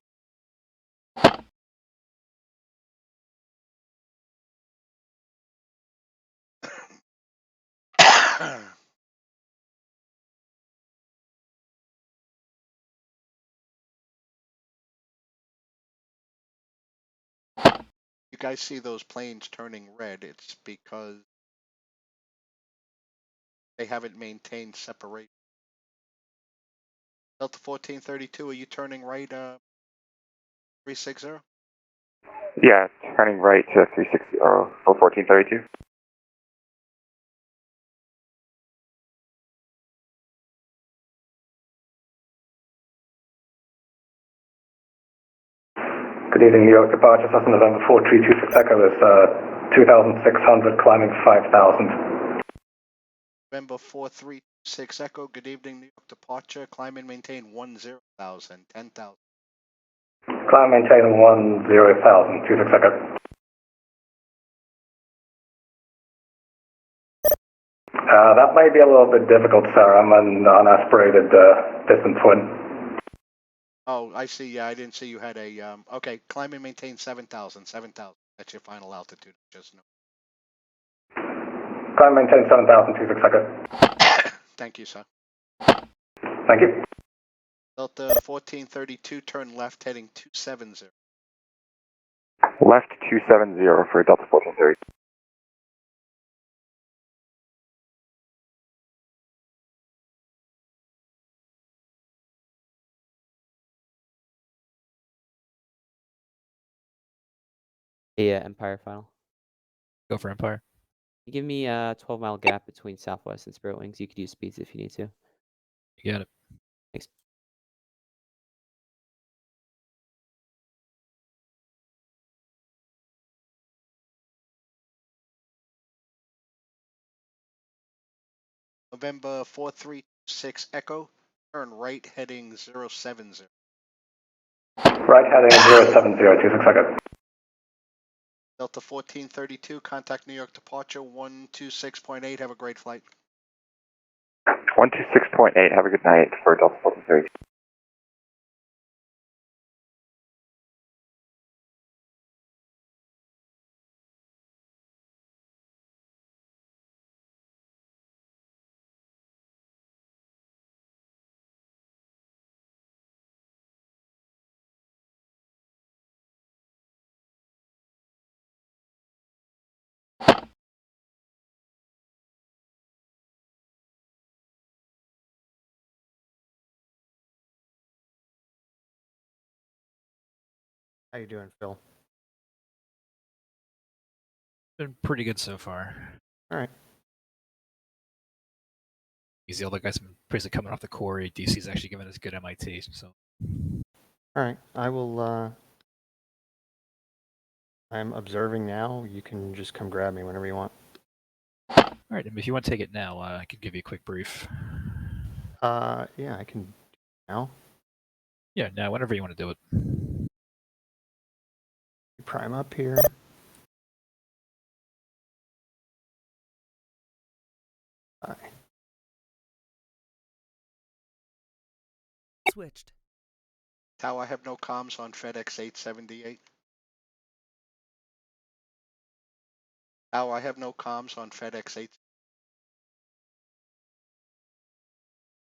You guys see those planes turning red, it's because they haven't maintained separation. Delta 1432, are you turning right 360? Yeah, turning right to 360 for 1432. Good evening, New York departure, Cessna November 4326 Echo is 2,600, climbing 5,000. November 436 Echo, good evening, New York departure, climb and maintain 10,000, 10,000. Climb maintain 10,000, 26 Echo. That may be a little bit difficult, sir. I'm an unaspirated distant twin. Oh, I see. Yeah, I didn't see you had a, okay, climb and maintain 7,000, 7,000. That's your final altitude, just know. Climb maintain 7,000, 26 Echo. Thank you, sir. Thank you. Delta 1432, turn left heading 270. Left 270 for Delta 1430. Yeah, Empire final. Go for Empire. You give me a 12-mile gap between Southwest and Spirit Wings. You could use speeds if you need to. You got it. Thanks. November 436 Echo, turn right heading 070. Right heading 070, 26 Echo. Delta 1432, contact New York departure 126.8. Have a great flight. 126.8, have a good night for Delta 1432. How you doing, Phil? Been pretty good so far. All right. Easy. All the guys have been basically coming off the quarry. DC's actually giving us good MIT. So. All right. I will. I'm observing now. You can just come grab me whenever you want. All right. And if you want to take it now, I could give you a quick brief. Yeah, I can now. Yeah, now, whenever you want to do it. Prime up here. Hi. Switched. Tower, I have no comms on FedEx 878. Tower, I have no comms on FedEx 8.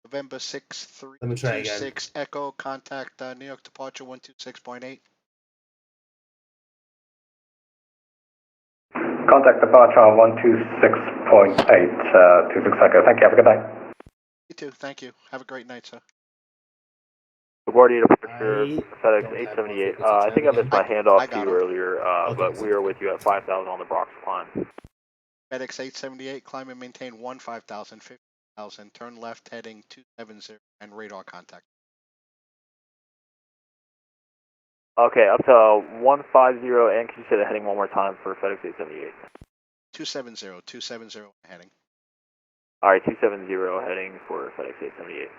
November 6326 Echo, contact New York departure 126.8. Contact departure on 126.8, 26 Echo. Thank you, have a good night. You too, thank you. Have a great night, sir. Laguardia departure, FedEx 878. I think I missed my handoff to you earlier, but we are with you at 5,000 on the Bronx climb. FedEx 878, climb and maintain 15,000, 50,000, turn left heading 270, and radar contact. Okay, up to 150, and can you say the heading one more time for FedEx 878? 270 heading. Alright, 270 heading for FedEx 878.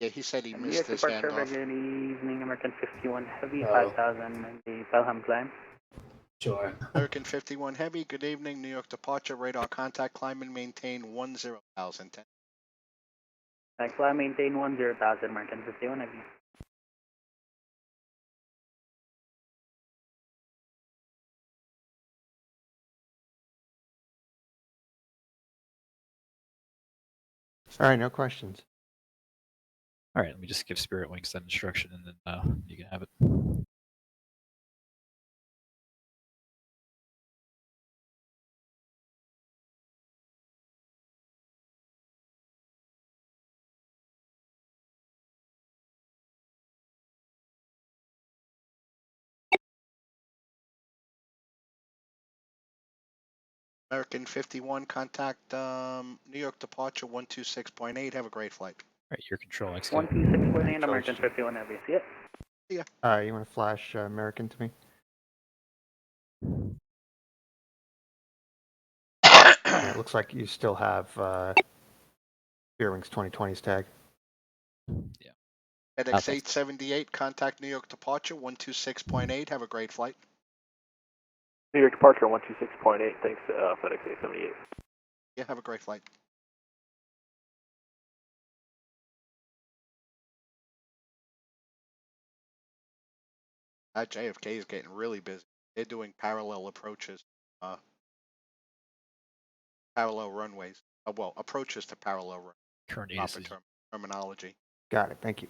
Yeah, he said he New missed York his departure, handoff. good evening, American 51 Heavy, Oh. 5,000 in the Pelham climb. Sure. American 51 Heavy, good evening. New York departure, radar contact, climb and maintain 10,000. Climb, maintain 10,000, American 51 Heavy. All right, no questions. All right, let me just give Spirit Wings that instruction, and then you can have it. American 51, contact New York departure 126.8. Have a great flight. All right, your control, XK. 126.8, American 51 Heavy. See it? Yeah. You want to flash American to me? Yeah, it looks like you still have Spearwings 2020's tag. Yeah. FedEx 878, contact New York departure 126.8. Have a great flight. New York departure 126.8, thanks FedEx 878. Yeah, have a great flight. That JFK is getting really busy. They're doing parallel approaches, parallel runways. Well, approaches to parallel runways. Current Proper ATIS. terminology. Got it. Thank you.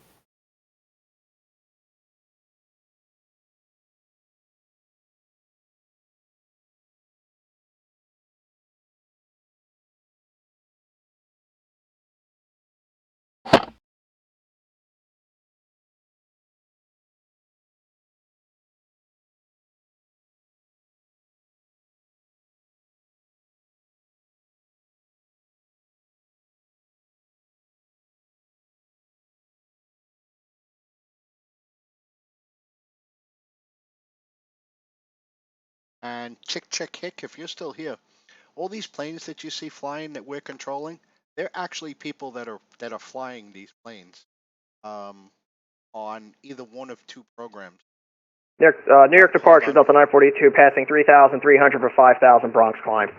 And Chick Hick, if you're still here, all these planes that you see flying that we're controlling, they're actually people that are flying these planes on either one of two programs. New York departure, Delta 942, passing 3,300 for 5,000 Bronx climb.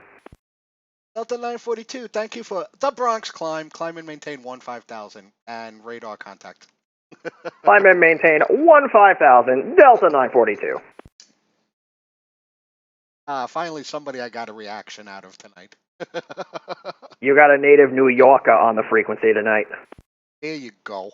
Delta 942, thank you for the Bronx climb. Climb and maintain 15,000 and radar contact. Climb and maintain 15,000, Delta 942. Finally, somebody I got a reaction out of tonight. You got a native New Yorker on the frequency tonight. There you go.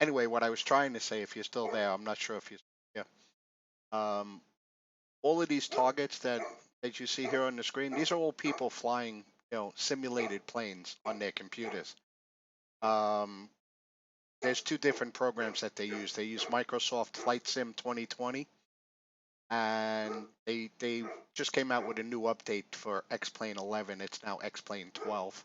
Anyway, what I was trying to say, if you're still there, I'm not sure if you're still here. All of these targets that you see here on the screen, these are all people flying, simulated planes on their computers. There's two different programs that they use. They use Microsoft Flight Sim 2020, and they just came out with a new update for X-Plane 11. It's now X-Plane 12.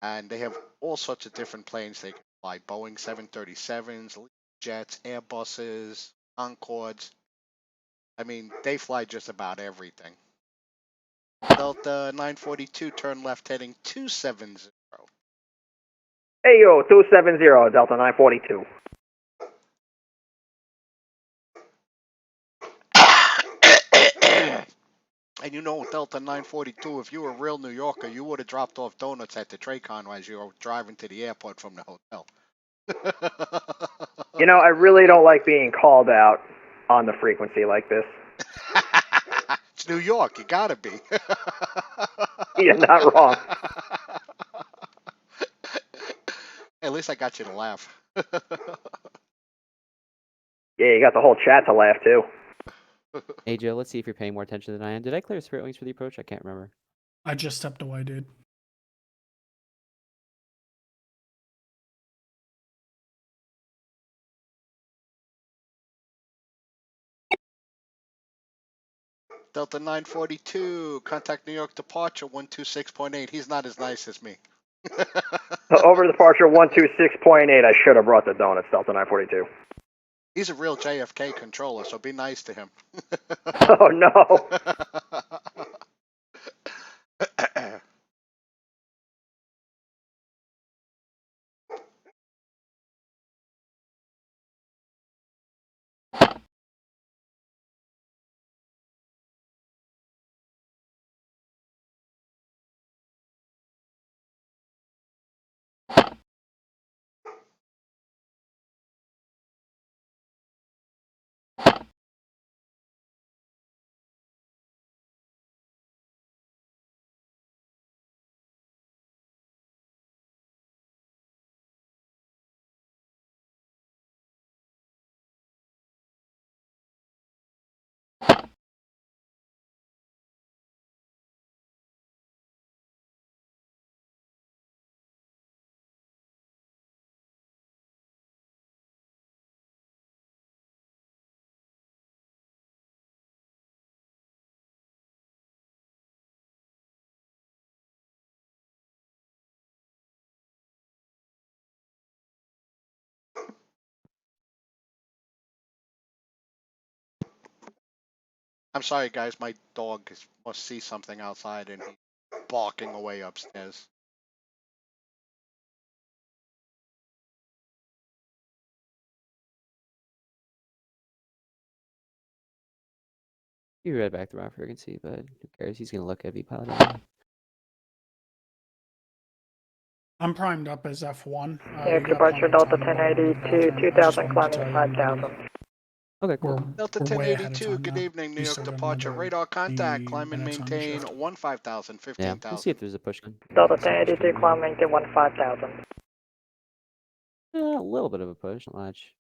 And they have all sorts of different planes they can fly. Boeing 737s, jets, Airbuses, Concords. I mean, they fly just about everything. Delta 942, turn left heading 270. Hey yo, 270, Delta 942. And Delta 942, if you were a real New Yorker, you would have dropped off donuts at the Tracon as you were driving to the airport from the hotel. I really don't like being called out on the frequency like this. It's New York, you gotta be. You're not wrong. At least I got you to laugh. Yeah, you got the whole chat to laugh too. Hey Joe, let's see if you're paying more attention than I am. Did I clear Spirit Wings for the approach? I can't remember. I just stepped away, dude. Delta 942, contact New York departure 126.8. He's not as nice as me. Over departure 126.8, I should have brought the donuts, Delta 942. He's a real JFK controller, so be nice to him. Oh no. I'm sorry, guys. My dog must see something outside and he's barking away upstairs. You read back the wrong frequency, but who cares? He's gonna look at V-Pilot anyway. I'm primed up as F1. Yeah, departure Delta 1082, 2,000 climbing 5,000. Okay, cool. Delta We're way ahead of 1082, time good now. evening, New We York started departure. another Radar contact, 80 climb and minutes on the maintain shift. 15,000, Yeah, 15,000. we'll see if there's a push. Delta 1082, climbing to 15,000. A little bit of a push, not much.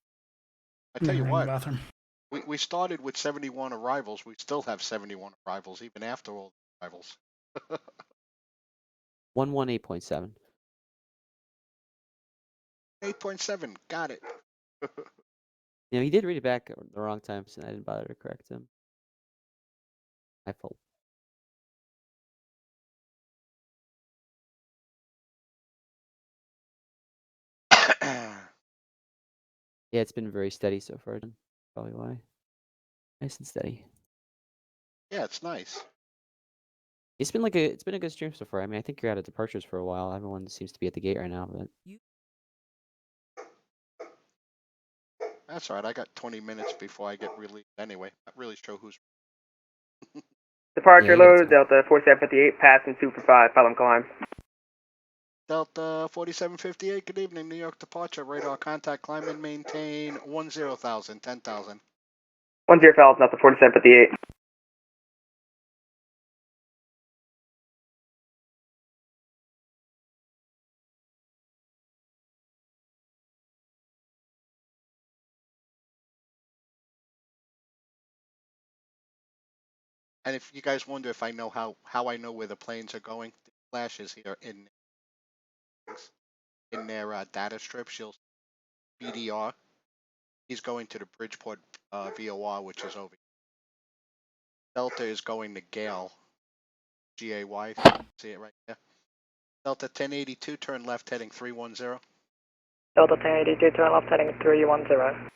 I tell you We're in the what, bathroom. we started with 71 arrivals. We still have 71 arrivals, even after all the arrivals. 118.7. 8.7, got it. He did read it back at the wrong time, so I didn't bother to correct him. My fault. Yeah, it's been very steady so far. Probably why. Nice and steady. Yeah, it's nice. It's been a good stream so far. I mean, I think you're out of departures for a while. Everyone seems to be at the gate right now, but That's all right. I got 20 minutes before I get released anyway. Not really sure who's. Departure Yeah, you got load, Delta 4758, passing 2 for 5, follow climb. Delta 4758, good evening. New York departure. Radar contact, climb and maintain 10,000, 10,000. 10 Falcon, Delta 4758. And if you guys wonder if I know how I know where the planes are going, the flashes here in their data strips, you'll BDR. He's going to the Bridgeport VOR, which is over here. Delta is going to Gale, GAY. See it right there. Delta 1082, turn left heading 310. Delta 1082, turn left heading 310.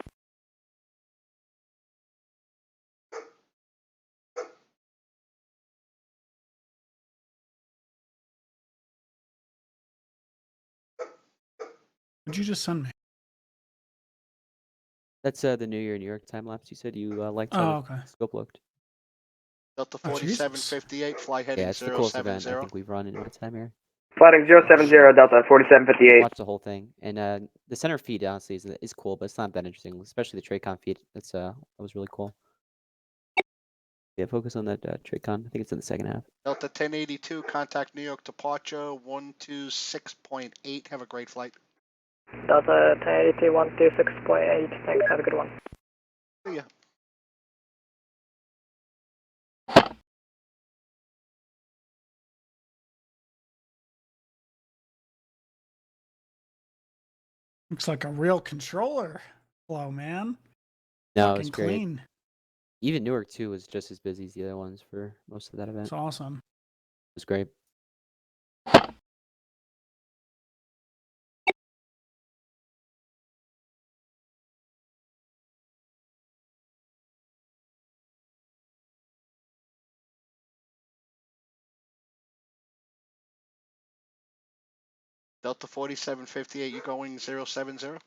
What'd you just send me? that's the New York time lapse. You said you liked how Oh, the okay. scope looked. Delta Oh, Jesus. 4758, fly heading Yeah, it's the coolest event I 070. think we've run in my time here. Flighting 070, Delta 4758. Watch the whole thing, and the center feed honestly is cool, but it's not that interesting, especially the Traycon feed. That was really cool. Yeah, focus on that Traycon. I think it's in the second half. Delta 1082, contact New York departure 126.8. Have a great flight. Delta 1082, 126.8, thanks, have a good one. See ya. Looks like a real controller flow, man. No, Fucking it's great. clean. Even Newark 2 was just as busy as the other ones for most of that event. It's awesome. It was great. Delta 4758, you going 070?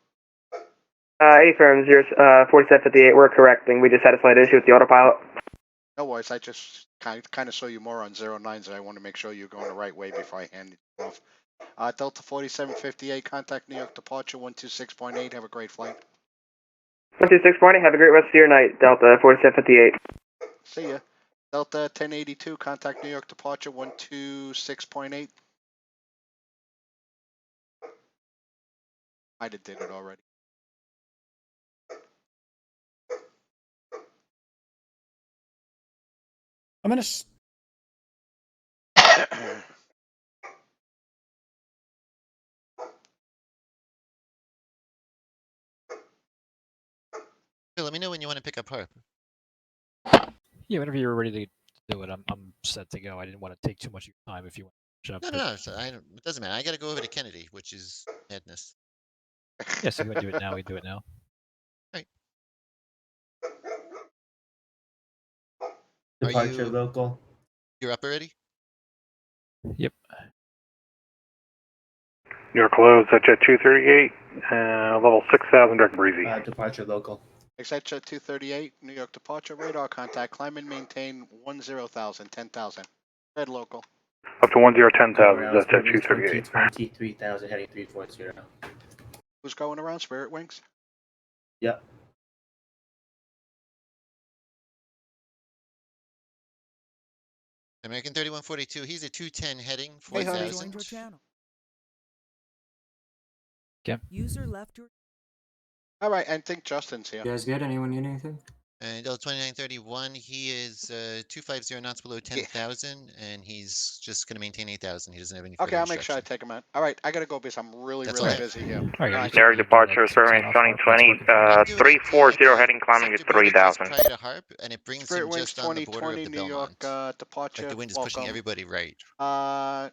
Affirm, 4758, we're correcting. We just had a slight issue with the autopilot. No worries, I just kind of saw you more on 09s, and I want to make sure you're going the right way before I hand it off. Delta 4758, contact New York departure 126.8. Have a great flight. 126.8, have a great rest of your night, Delta 4758. See ya. Delta 1082, contact New York departure 126.8. Might have did it already. I'm gonna. So let me know when you want to pick up Harp. Yeah, whenever you're ready to do it, I'm set to go. I didn't want to take too much of your time if you want to jump. No. So it doesn't matter. I got to go over to Kennedy, which is madness. Yeah, so if you want to do it now, we do it now. Right. Departure local. You're up already? Yep. New York loads at jet 238, level 6,000, direct breezy. Departure local. Exit jet 238, New York departure, radar contact, climb and maintain 10,000, 10,000. Red local. Up to 10,000, that's jet 238. 23,000, heading 340. Who's going around? Spirit Wings? Yep. American 3142, he's a 210 heading Hey, honey. 4,000. Okay. User left your. All right, I think Justin's here. You guys good? Anyone need anything? And Delta 2931, he is 250 knots below 10,000, and he's just going to maintain 8,000. He doesn't have any further Okay, I'll make sure I instruction. take him out. All right, I gotta go because I'm really, That's all I really have. busy here. Alright, New York departure, Spirit Wings 2020, 340 heading climbing to 3,000. Prior to Harp, and it brings Spirit him Wings just on the border of 2020 the New York Belmont. departure. Like the wind is pushing Welcome. everybody right.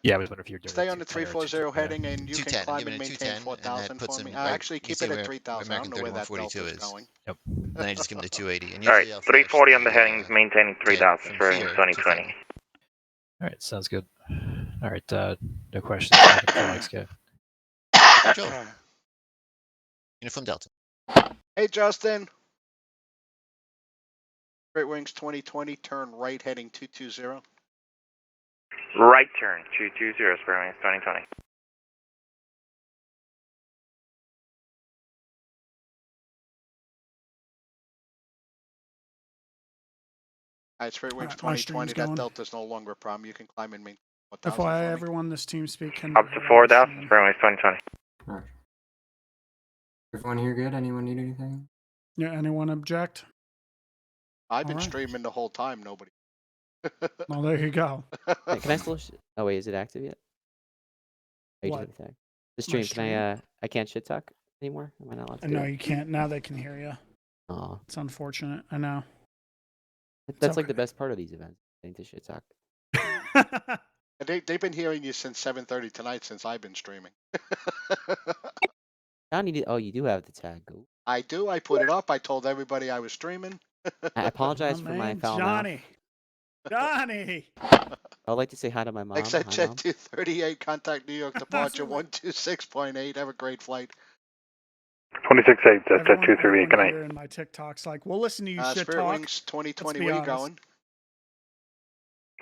Yeah, I was wondering if you're doing Stay it on the 210 or 340 210, heading, and you can 210. climb Give it and a maintain 210, and that 4,000 puts for him me. right. Actually, You keep see it at where 3,000. I American don't know where that 3142 delta is is. going. Yep. And then I just give him the 280. And Alright, usually I'll 340 on the flash headings, maintaining 3,000, from Spirit Wings here 2020. Alright, sounds good. Alright, no questions. I can flag scan. Control. Uniform Delta. Hey, Justin. Spirit Wings 2020, turn right heading 220. Right turn, 220, Spirit Wings 2020. All right, Spirit Wings my stream's 2020, that going. delta's no longer a problem. You can climb and maintain 4,000 FYI, for me. everyone, this TeamSpeak can Up to 4,000, Spirit Wings 2020. Alright. Everyone here good? Anyone need anything? Yeah, anyone object? I've been All right. streaming the whole time. Nobody. Well, there you go. Hey, can I still? Oh wait, is it active yet? Oh, you What? just have the tag. The stream. Can stream? I can't shit talk anymore. Am I not allowed to do No, it? you can't. Now they can hear you. Oh, It's unfortunate. I know. that's like the best part of these events. Getting to shit talk. They've been hearing you since 7:30 tonight since I've been streaming. I need it. Oh, you do have the tag. Ooh. I do. I put it up. I told everybody I was streaming. I apologize Oh, for my man, foul Johnny. Johnny. I'd like to say hi to my mom. Exit Hi, Jet Mom. 238, contact New York departure 126.8. Have a great flight. 26.8, that's at Everyone 238, good night. here in my TikToks like, we'll listen to you shit Spirit talk. Wings 2020, be where you honest. going?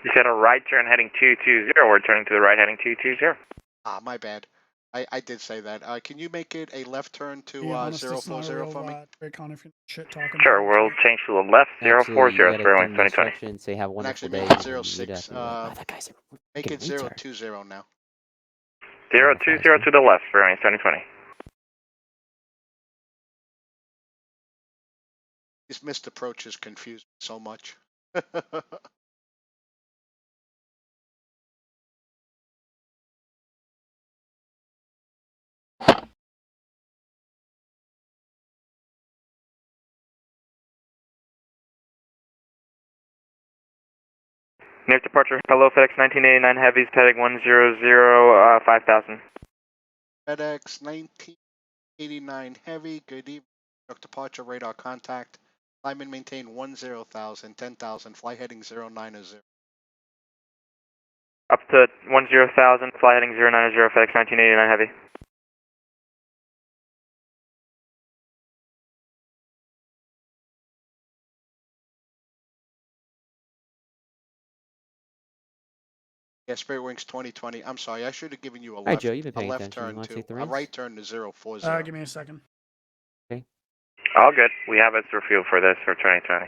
You said a right turn heading 220, we're turning to the right heading 220. Ah, my bad. I did say that. Can you make it a left turn to Be honest, it's not 040 real, for me? Raycon, if you're shit talking. Sure, we'll change to the left, 040, Absolutely, you gotta Spirit give Wings them the 2020. instructions. Say have a And wonderful actually day. make it and then you 06. after that. Oh, that guy's a Make it freaking retard. 020 now. 020 to the left, Spirit Wings 2020. These missed approaches confuse me so much. Next departure, hello, FedEx 1989 Heavies, heading 100, 5,000. FedEx 1989 Heavy, good evening. New York departure, radar contact. Climb and maintain 10,000, 10,000, fly heading 090. Up to 10,000, fly heading 090, FedEx 1989 Heavy. Yeah, Spirit Wings 2020. I'm sorry, I should have given you a Hi, left, Joe. You've been a paying left attention. You turn want to to take the a reins? right turn to 040. Give me a second. Okay. All good. We have extra fuel for this for 2020.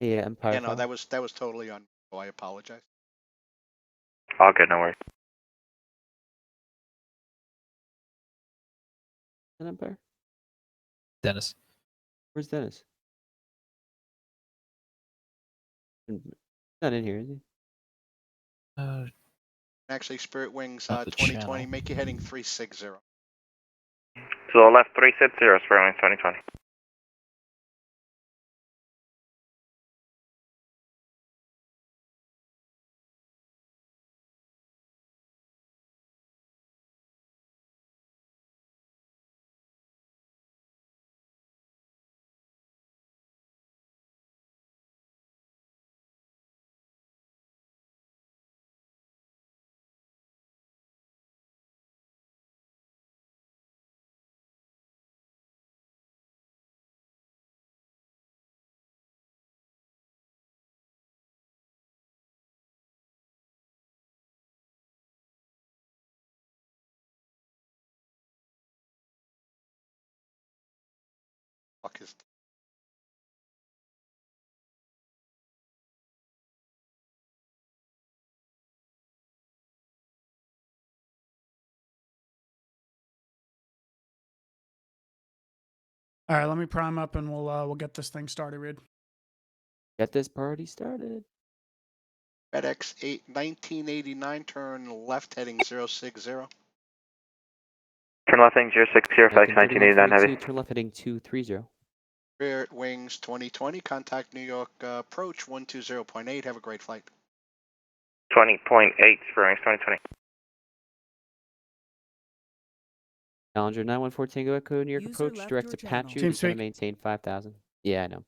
Yeah, Empire. Yeah, no, that was totally on. Oh, I apologize. All good, no worries. An Empire. Dennis. Where's Dennis? He's not in here, is he? Actually, Spirit Wings Not the 2020. channel. Make you heading 360. To the left, 360, Spirit Wings 2020. Fuck is All right, let me prime up and we'll get this thing started, Reed. Get this party started. FedEx 1989, turn left heading 060. Turn left heading 060, FedEx 1989 heavy. Turn left heading 230. Rear wings 2020, contact New York approach 120.8. Have a great flight. 20.8, Spur wings 2020. Challenger 914 Tango Echo, New York User approach, left direct your to channel. Pachu, Team just want to speak. maintain 5,000. Yeah, I know.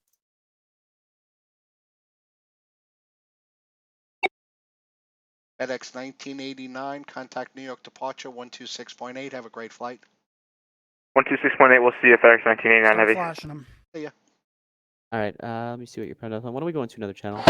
FedEx 1989, contact New York departure 126.8. Have a great flight. 126.8, we'll see you FedEx 1989 Start heavy. flashing them. See ya. All right, let me see what you're primed up on. Why don't we go into another channel?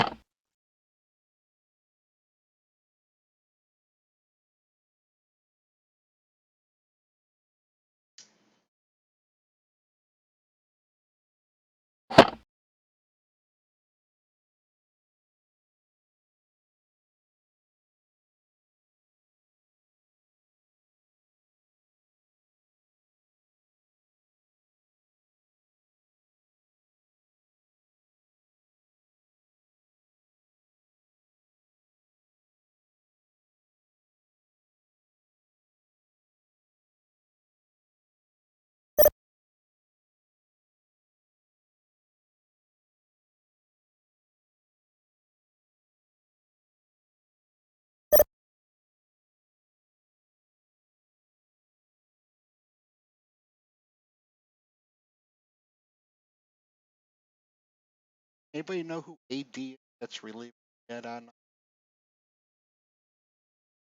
Anybody know who AD is that's relieved yet on?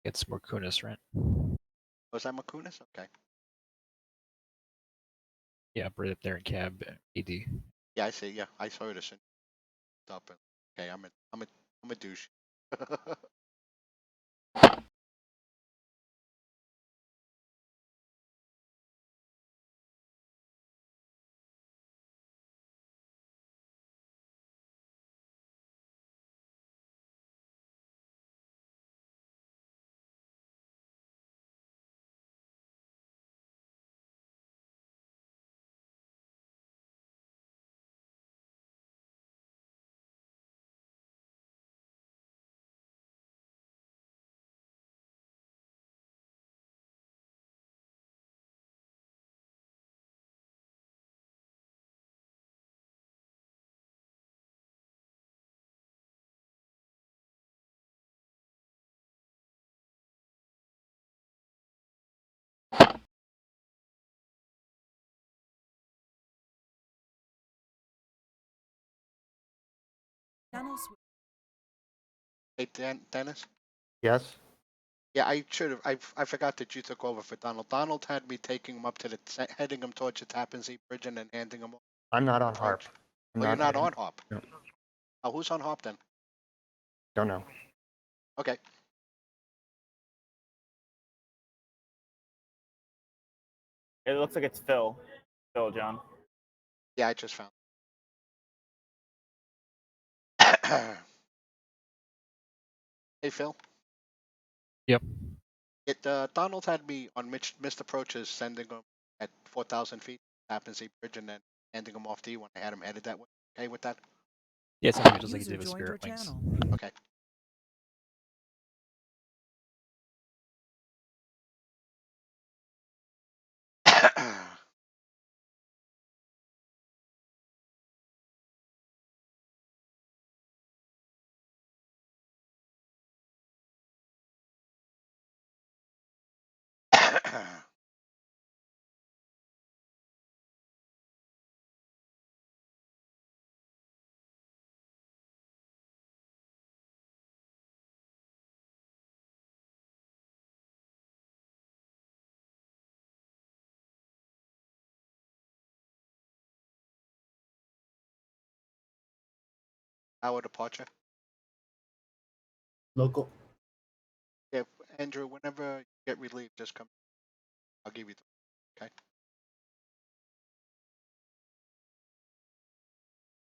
It's Morkunis, right? Was that Makunis? Okay. Yeah, right up there in cab, AD. Yeah, I see. Yeah, I saw it as soon as up. Okay, I'm a douche. Channel switch. Hey, Dennis. Yes. Yeah, I should have. I forgot that you took over for Donald. Donald had me taking him up to heading him towards the Tappan Zee Bridge and then handing him. I'm not on harp. Oh, you're not on harp. hop. No. Oh, who's on hop then? Don't know. Okay. It looks like it's Phil. Phil, John. Yeah, I just found. Hey, Phil. Yep. Donald had me on missed approaches, sending him at 4,000 feet, Tappan Zee Bridge, and then handing him off to you when I had him headed that way. Okay with that? Yeah, it sounds like just like he User did with joined your Spirit Wings. channel. Okay. Our departure. Local. Yeah, Andrew. Whenever you get relieved, just come. I'll give you. Okay.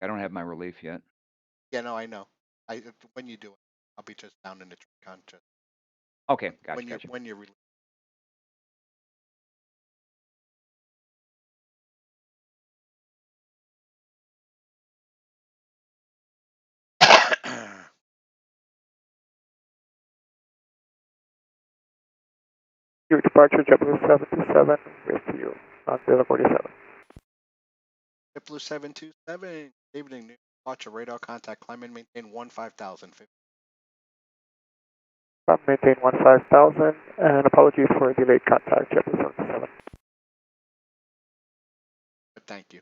I don't have my relief yet. Yeah, no, I know. When you do it, I'll be just down in the con. Just Okay, gotcha. when you're relieved. Your departure, JetBlue 727 with you on the Laguardia 7. JetBlue 727, good evening, new departure, radar contact, climb and maintain 15,000. Maintain 15,000, and apologies for delayed contact, JetBlue 727. But thank you.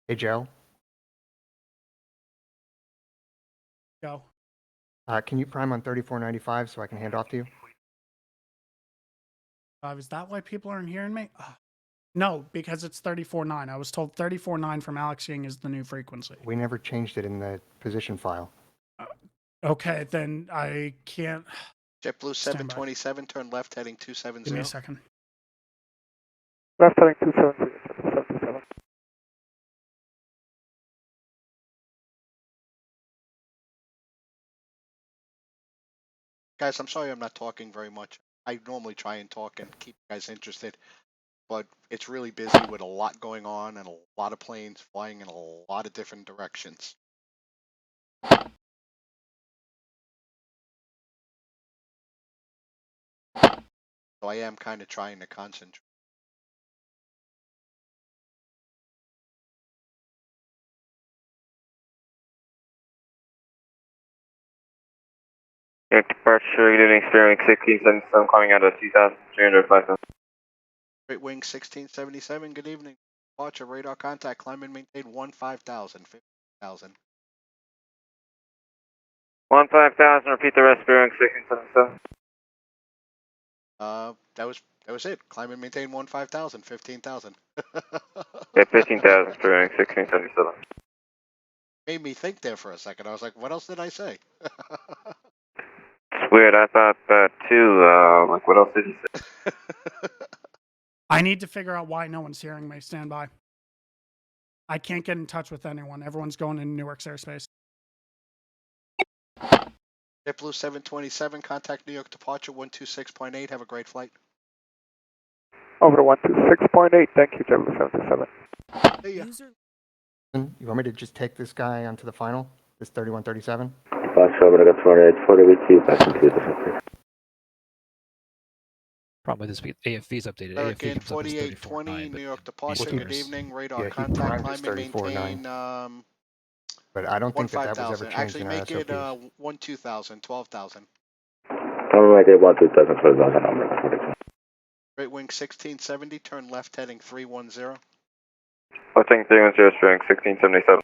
Hey, Joe. Go. Can you prime on 3495 so I can hand off to you? Is that why people aren't hearing me? No, because it's 34.9. I was told 34.9 from Alex Ying is the new frequency. We never changed it in the position file. Okay, then I can't. JetBlue Stand by. 727, turn left heading 270. Give me a second. Left heading 270, JetBlue 727. Guys, I'm sorry I'm not talking very much. I normally try and talk and keep you guys interested, but it's really busy with a lot going on and a lot of planes flying in a lot of different directions. So I am kind of trying to concentrate. Departure, good evening, Spirit Wing 1677, coming out of 2,300, 5,000. Great Wing 1677, good evening. Departure, radar contact, climb and maintain 15,000, 50,000. 15,000, repeat the rest, Spirit Wing 1677. That was it. Climb and maintain 15,000, 15,000. Okay, 15,000, Spirit Wing 1677. Made me think there for a second. I was like, what else did I say? It's weird, I thought that too, like what else did you say? I need to figure out why no one's hearing me. Stand by. I can't get in touch with anyone. Everyone's going into Newark's airspace. JetBlue 727, contact New York departure 126.8. Have a great flight. Over to 126.8, thank you, JetBlue 727. See ya. You want me to just take this guy onto the final? This 3137? Problem with this, AFV's updated. Hurricane AFV comes up as 4820, 34.9, New York but departure, Eastern good is- evening. Radar Yeah, he contact, primed climb as and maintain 34.9. But I don't think that was ever 15,000. changed Actually, in our make it SOPs. 12,000, 12,000. Great Wing 1670, turn left heading 310. Lifting 310, Spirit Wing 1677.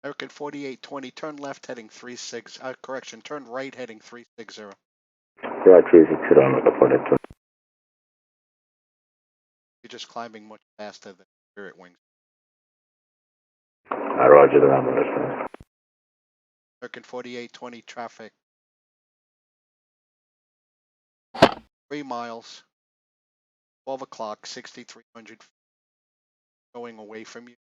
American 4820, turn left heading 36, correction, turn right heading 360. You're just climbing much faster than Spirit Wings. Roger that. American 4820, traffic 3 miles, 12 o'clock, 6,300 going away from you.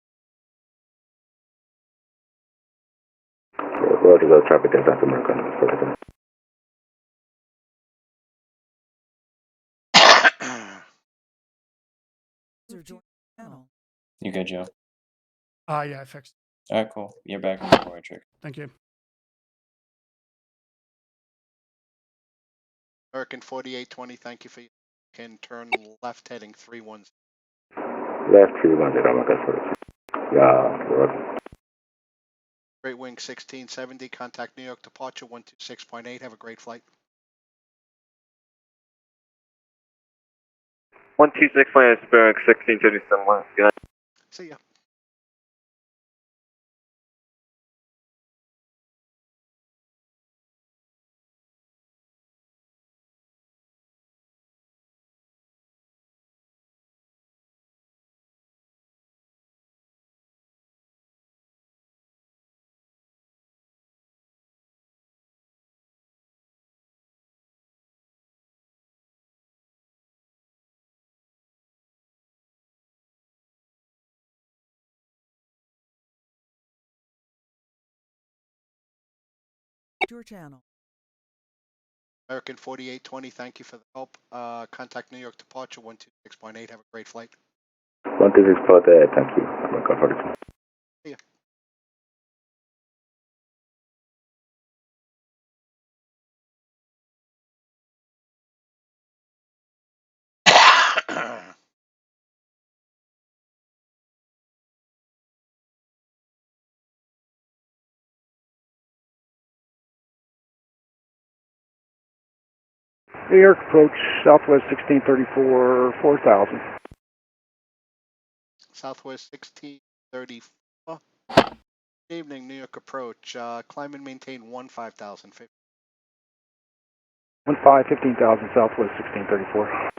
Roger that, traffic is after American. You good, Joe? Yeah, I fixed. Alright, cool. You're back in the board trick. Thank you. American 4820, thank you for your can turn left heading 310. Left 310, American. Yeah, Great Wing 1670, contact New York departure 126.8. Have a great flight. 126.8, Spirit Wing 1677. Good night. See ya. your channel. American 4820, thank you for the help. Contact New York departure 126.8. Have a great flight. 126.8, thank you. American 42. See ya. New York approach, Southwest 1634, 4000. Southwest 1634. Good evening, New York approach. Climb and maintain 15,000. 15,000, Southwest 1634.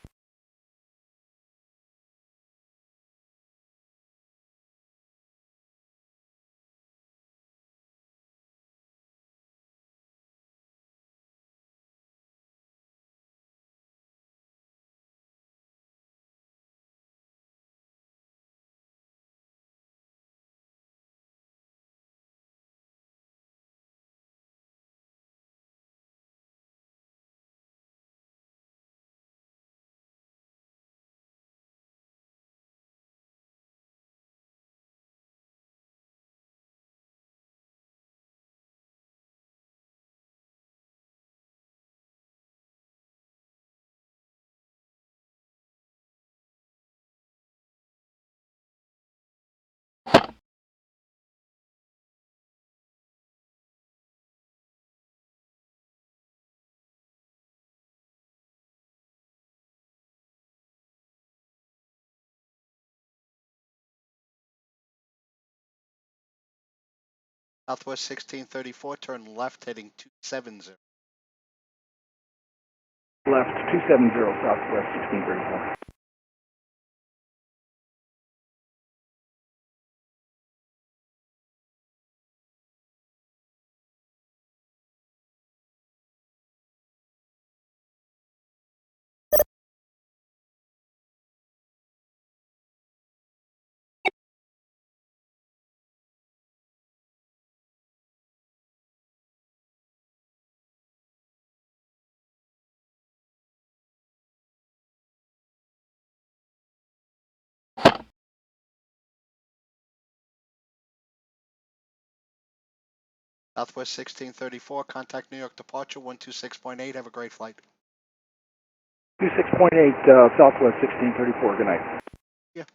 Southwest 1634, turn left heading 270. Left 270, Southwest 1634. Southwest 1634, contact New York departure 126.8. Have a great flight. 26.8, Southwest 1634, good night. Yeah.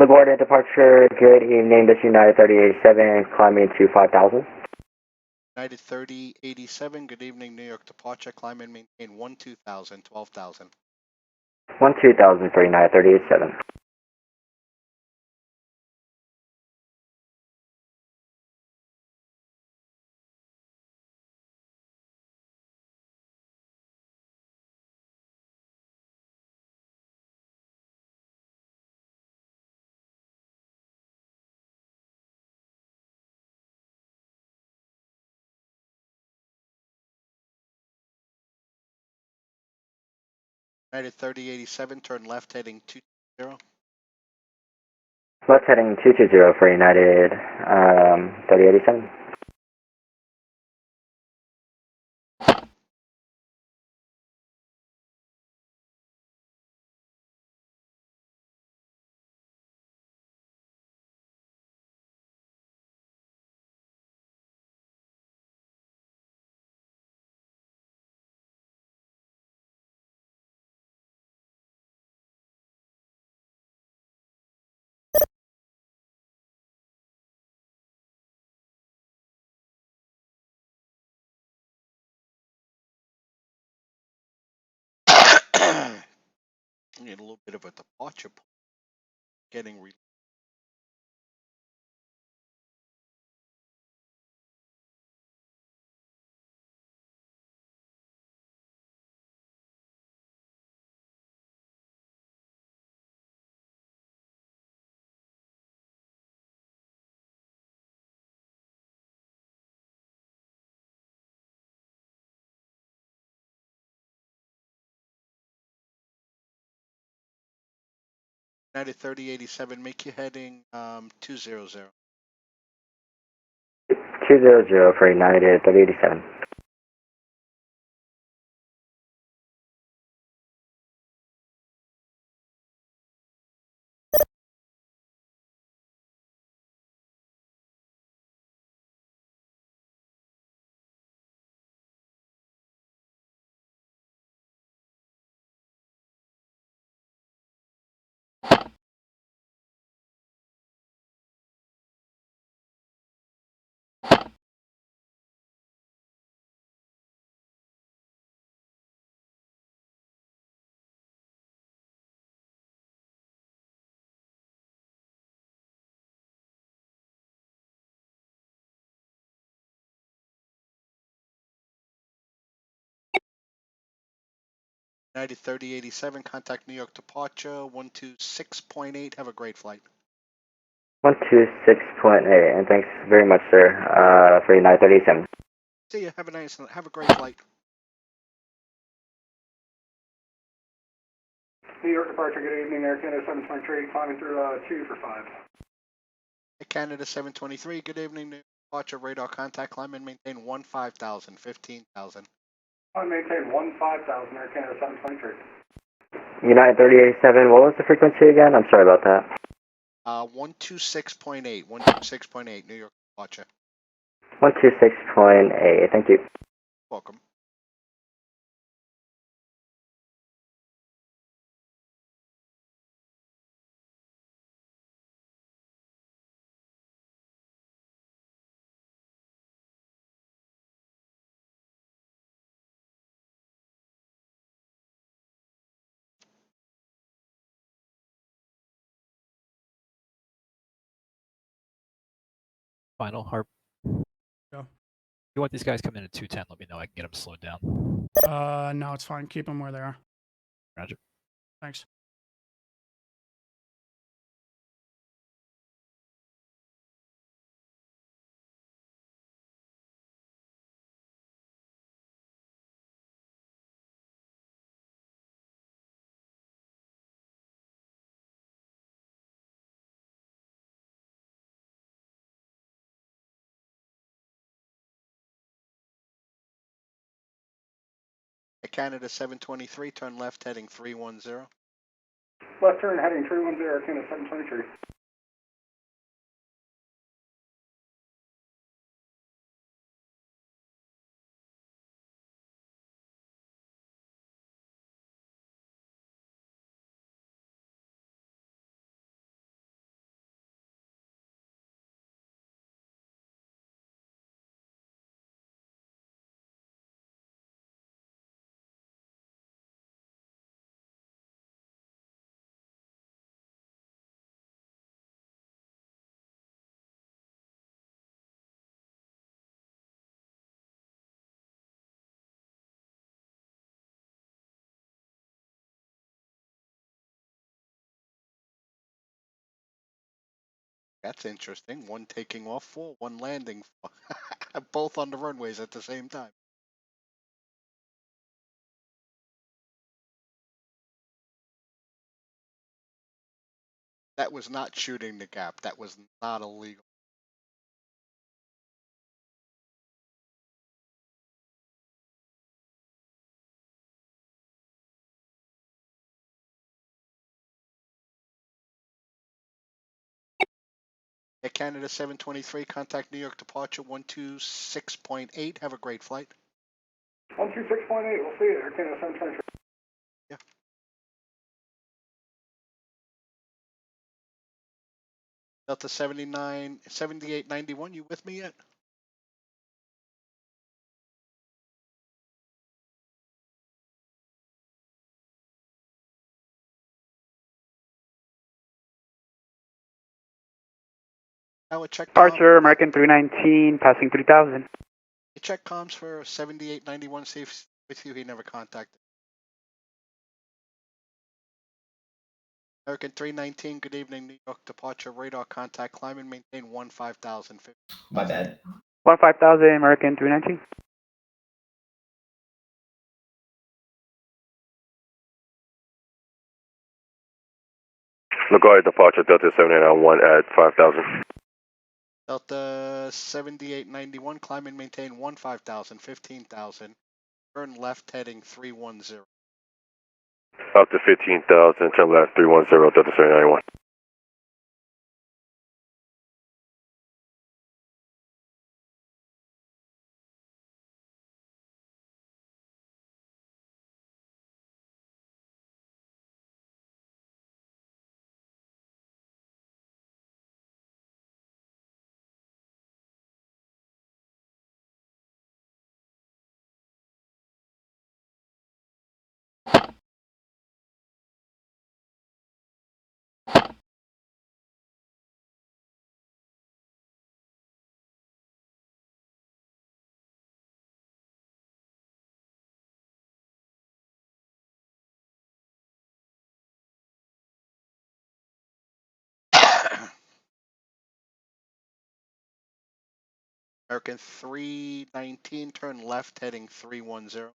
LaGuardia departure, good evening, this is United 3087, climbing to 5,000. United 3087, good evening, New York departure. Climb and maintain 12,000. 12,000. 12,000 for United 3087. United 3087, turn left heading 220. Left heading 220 for United 3087. Need a little bit of a departure. Getting United 3087, make you heading 200. 200 for United 3087. United 3087, contact New York departure 126.8. Have a great flight. 126.8, and thanks very much, sir, for United 3087. See you. Have a great flight. New York departure, good evening, Air Canada 723, climbing through 2 for 5. Air Canada 723, good evening, New York departure, radar contact, climb and maintain 15,000, 15,000. I maintain 15,000, Air Canada 723. United 3087, what was the frequency again? I'm sorry about that. 126.8, 126.8, New York departure. 126.8, thank you. Welcome. Final harp. Go. If you want these guys coming in at 210, let me know. I can get them slowed down. No, it's fine. Keep them where they are. Roger. Thanks. Air Canada 723, turn left heading 310. Left turn heading 310, Air Canada 723. That's interesting. One taking off for, one landing for. Both on the runways at the same time. That was not shooting the gap. That was not illegal. Air Canada 723, contact New York departure 126.8. Have a great flight. 126.8, we'll see you, Air Canada 723. Yeah. Delta 7891, you with me yet? Tower check. Departure, American 319, passing 3,000. You check comms for 7891, see if with you. He never contacted. American 319, good evening, New York departure, radar contact, climb and maintain 15,000. My bad. 15,000, American 319. Laguardia departure, Delta 7891 at 5,000. Delta 7891, climb and maintain 15,000, 15,000. Turn left heading 310. Up to 15,000, turn left 310, Delta 7891. American 319, turn left heading 310.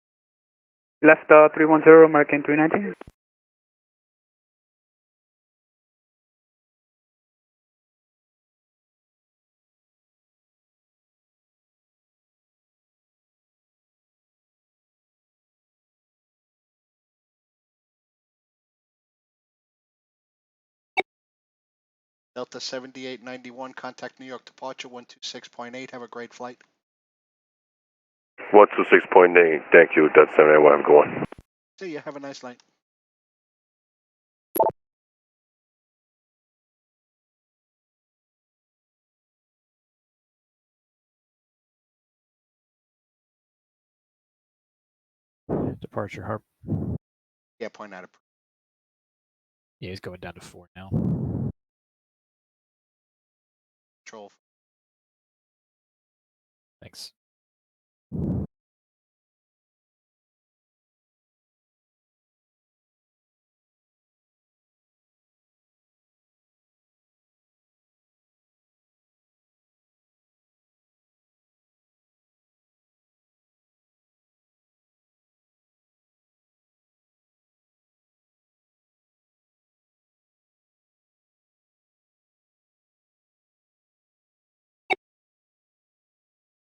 Left 310, American 319. Delta 7891, contact New York departure 126.8. Have a great flight. 126.8, thank you, Delta 7891, have a good one. See ya, have a nice night. Departure harp. Yeah, point out a Yeah, he's going down to 4 now. control. Thanks.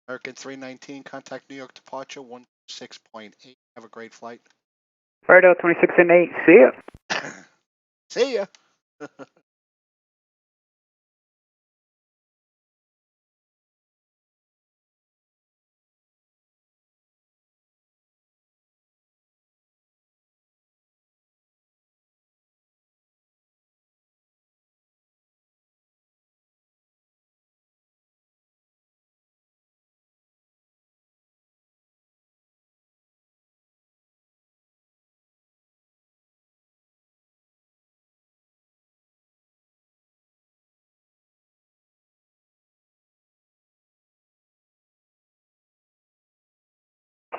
American 319, contact New York departure 126.8. Have a great flight. Right 26 and 8, see ya. See ya.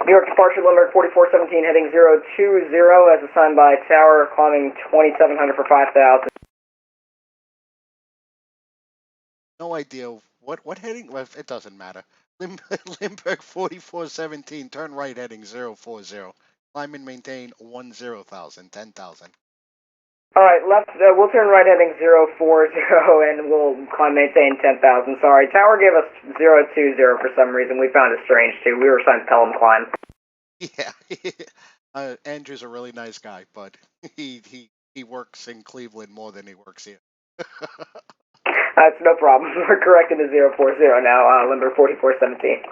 New York departure, Limerick 4417, heading 020 as assigned by tower, climbing 2700 for 5,000. No idea what heading. Well, it doesn't matter. Limburg 4417, turn right heading 040. Climb and maintain 10,000, 10,000. Alright, left, we'll turn right heading 040 and we'll climb maintain 10,000. Sorry, tower gave us 020 for some reason. We found it strange too. We were assigned to tell him climb. Yeah. Andrew's a really nice guy, but he works in Cleveland more than he works here. That's no problem. We're correcting to 040 now, Limburg 4417.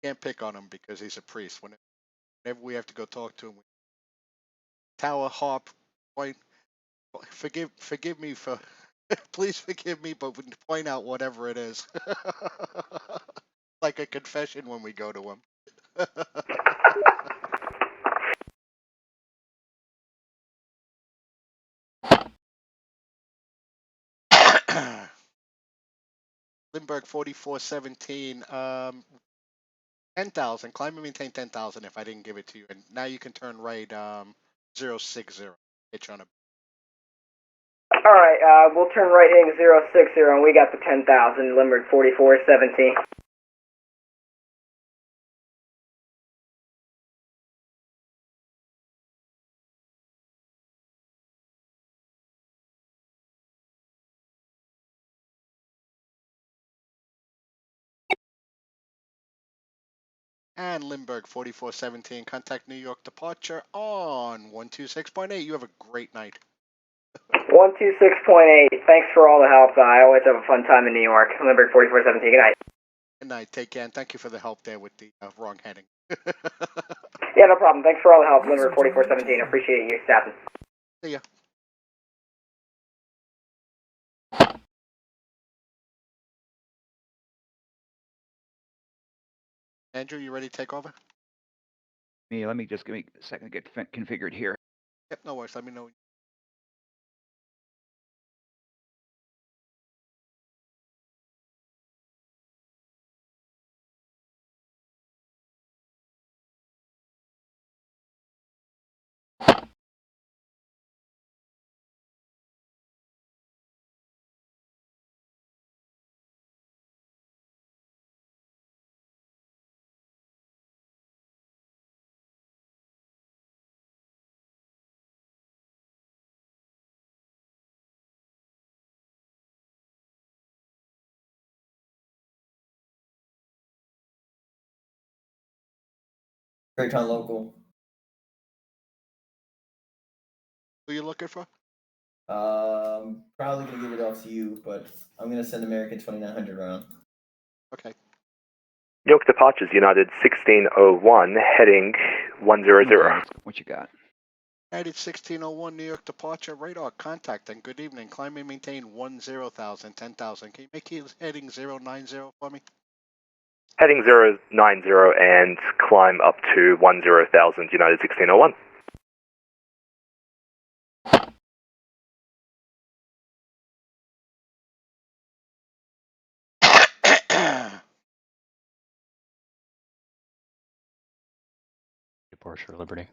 Can't pick on him because he's a priest. Whenever we have to go talk to him, tower harp point. Forgive me for. Please forgive me, but point out whatever it is. Like a confession when we go to him. Limburg 4417, 10,000. Climb and maintain 10,000 if I didn't give it to you. And now you can turn right 060. Hitch on a. Alright, we'll turn right heading 060 and we got the 10,000, Limburg 4417. And Lindbergh 4417, contact New York departure on 126.8. You have a great night. 126.8. Thanks for all the help. I always have a fun time in New York. Lindbergh 4417. Good night. Good night. Take care, and thank you for the help there with the wrong heading. Yeah, no problem. Thanks for all the help, Lindbergh 4417. Appreciate you staffing. See ya. Andrew, you ready to take over? Let me just give me a second to get configured here. Yep, no worries. Let me know. Greytown local. Who you looking for? Probably gonna give it off to you, but I'm gonna send American 2900 around. Okay. New York departures United 1601, heading 100. Okay, what you got? United 1601, New York departure, radar contact, and good evening. Climb and maintain 10,000, 10,000. Can you make his heading 090 for me? Heading 090 and climb up to 10,000, United 1601. Departure Liberty.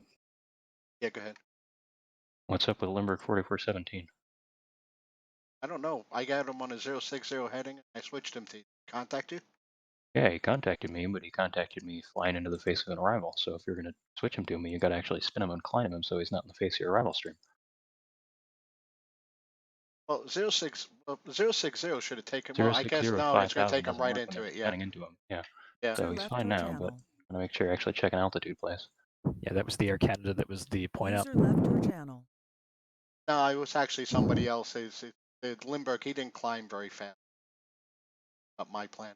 Yeah, go ahead. What's up with Limerick 4417? I don't know. I got him on a 060 heading. I switched him to contact you. Yeah, he contacted me, but he contacted me flying into the face of an arrival. So if you're going to switch him to me, you got to actually spin him and climb him so he's not in the face of your arrival stream. Well, 060 should have taken. Well, I 060 guess no, it's going to 5000 take him doesn't right work when into you're it. Yeah. scanning into him. Yeah. Yeah. So he's fine now, but I'm going to make sure you're actually checking altitude, please. Yeah, that was the Air Canada that was the point out. No, it was actually somebody else. Lindbergh, he didn't climb very fast. Up my plan.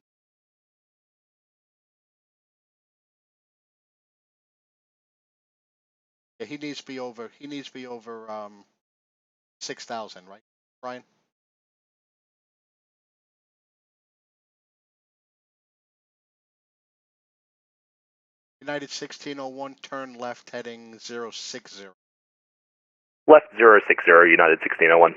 Yeah, he needs to be over. He needs to be over 6,000, right, Brian? United 1601, turn left, heading 060. Left 060, United 1601.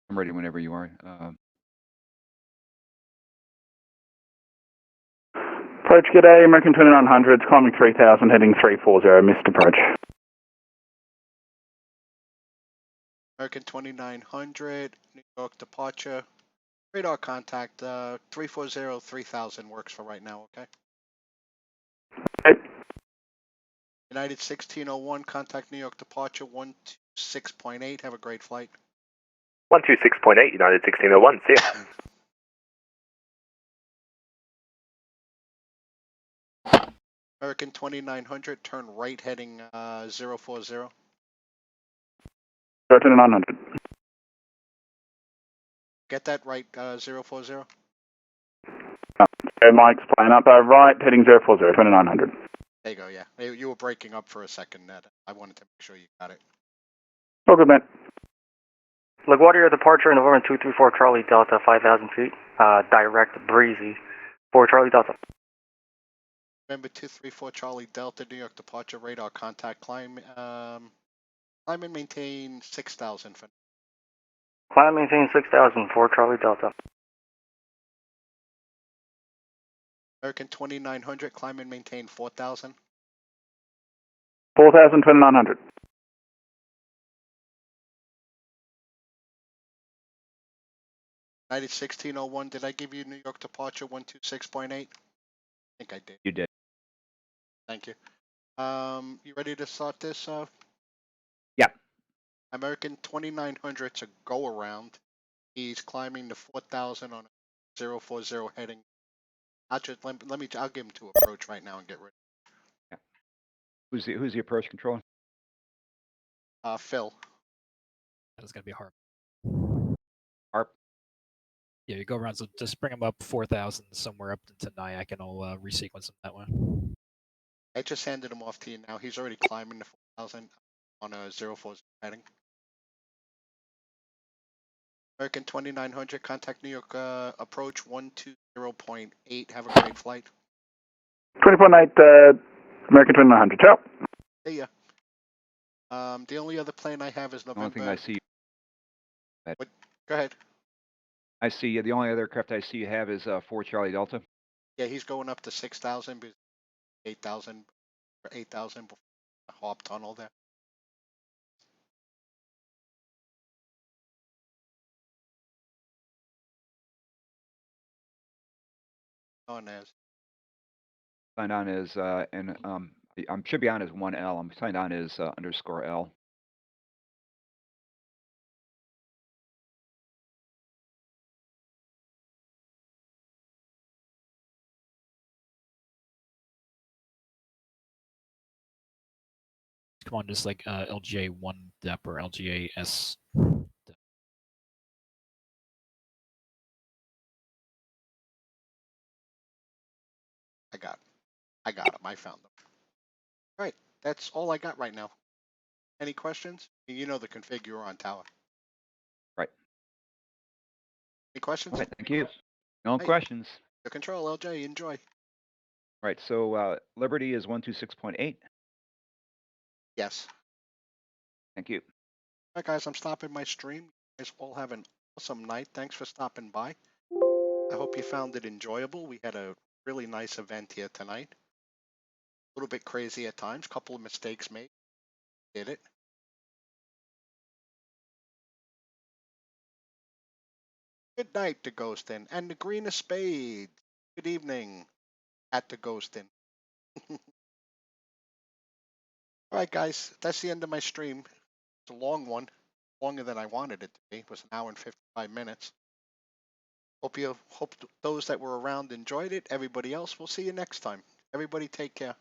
I'm ready whenever you are. Approach, good day, American 2900, climbing 3000, heading 340, missed approach. American 2900, New York departure. Radar contact, 340, 3000 works for right now, okay? Okay. United 1601, contact New York departure, 126.8. Have a great flight. 126.8, United 1601, see ya. American 2900, turn right, heading 040. 2900. Get that right, 040? Mike's playing up right, heading 040, 2900. There you go, yeah. You were breaking up for a second, Ned. I wanted to make sure you got it. All good, man. LaGuardia departure, November 234, Charlie Delta, 5,000 feet. Direct breezy for Charlie Delta. November 234 Charlie Delta, New York departure, radar contact, climb and maintain 6,000 for Climb maintain 6,000 for Charlie Delta. American 2900, climb and maintain 4,000. 4,000, 2,900. United 1601, did I give you New York departure 126.8? I think I did. You did. Thank you. You ready to start this? Yeah. American 2900, it's a go around. He's climbing to 4,000 on a 040 heading. I'll give him to approach right now and get ready. Yeah. Who's the approach controller? Phil. That is gonna be hard. Harp. Yeah, you go around, so just bring them up 4,000 somewhere up into Nyack, and I'll resequence them that way. I just handed him off to you now. He's already climbing to 4,000 on a 040 heading. American 2900, contact New York approach 120.8. Have a great flight. 20.8, American 2900. Ciao. See ya. The only other plane I have is November. The only thing I see. What? Go ahead. I see. The only other aircraft I see you have is 4 Charlie Delta. Yeah, he's going up to 6,000, 8,000 or 8,000 before the Hop Tunnel there. On as. Signed on as I should be on as 1L. I'm signed on as _L. Come on, just like LGA 1 dep or LGA S. I got him. I found them. All right, that's all I got right now. Any questions? You know the config you're on, tower. Right. Any questions? All right, thank you. No Hey, questions. The control, LJ, enjoy. Right, so Liberty is 126.8. Yes. Thank you. All right, guys, I'm stopping my stream. You guys all have an awesome night. Thanks for stopping by. I hope you found it enjoyable. We had a really nice event here tonight. A little bit crazy at times. Couple of mistakes made. Did it. Good night to Ghostin and the Green of Spades. Good evening at the Ghostin. All right, guys, that's the end of my stream. It's a long one, longer than I wanted it to be. It was an hour and 55 minutes. Hope those that were around enjoyed it. Everybody else, we'll see you next time. Everybody take care.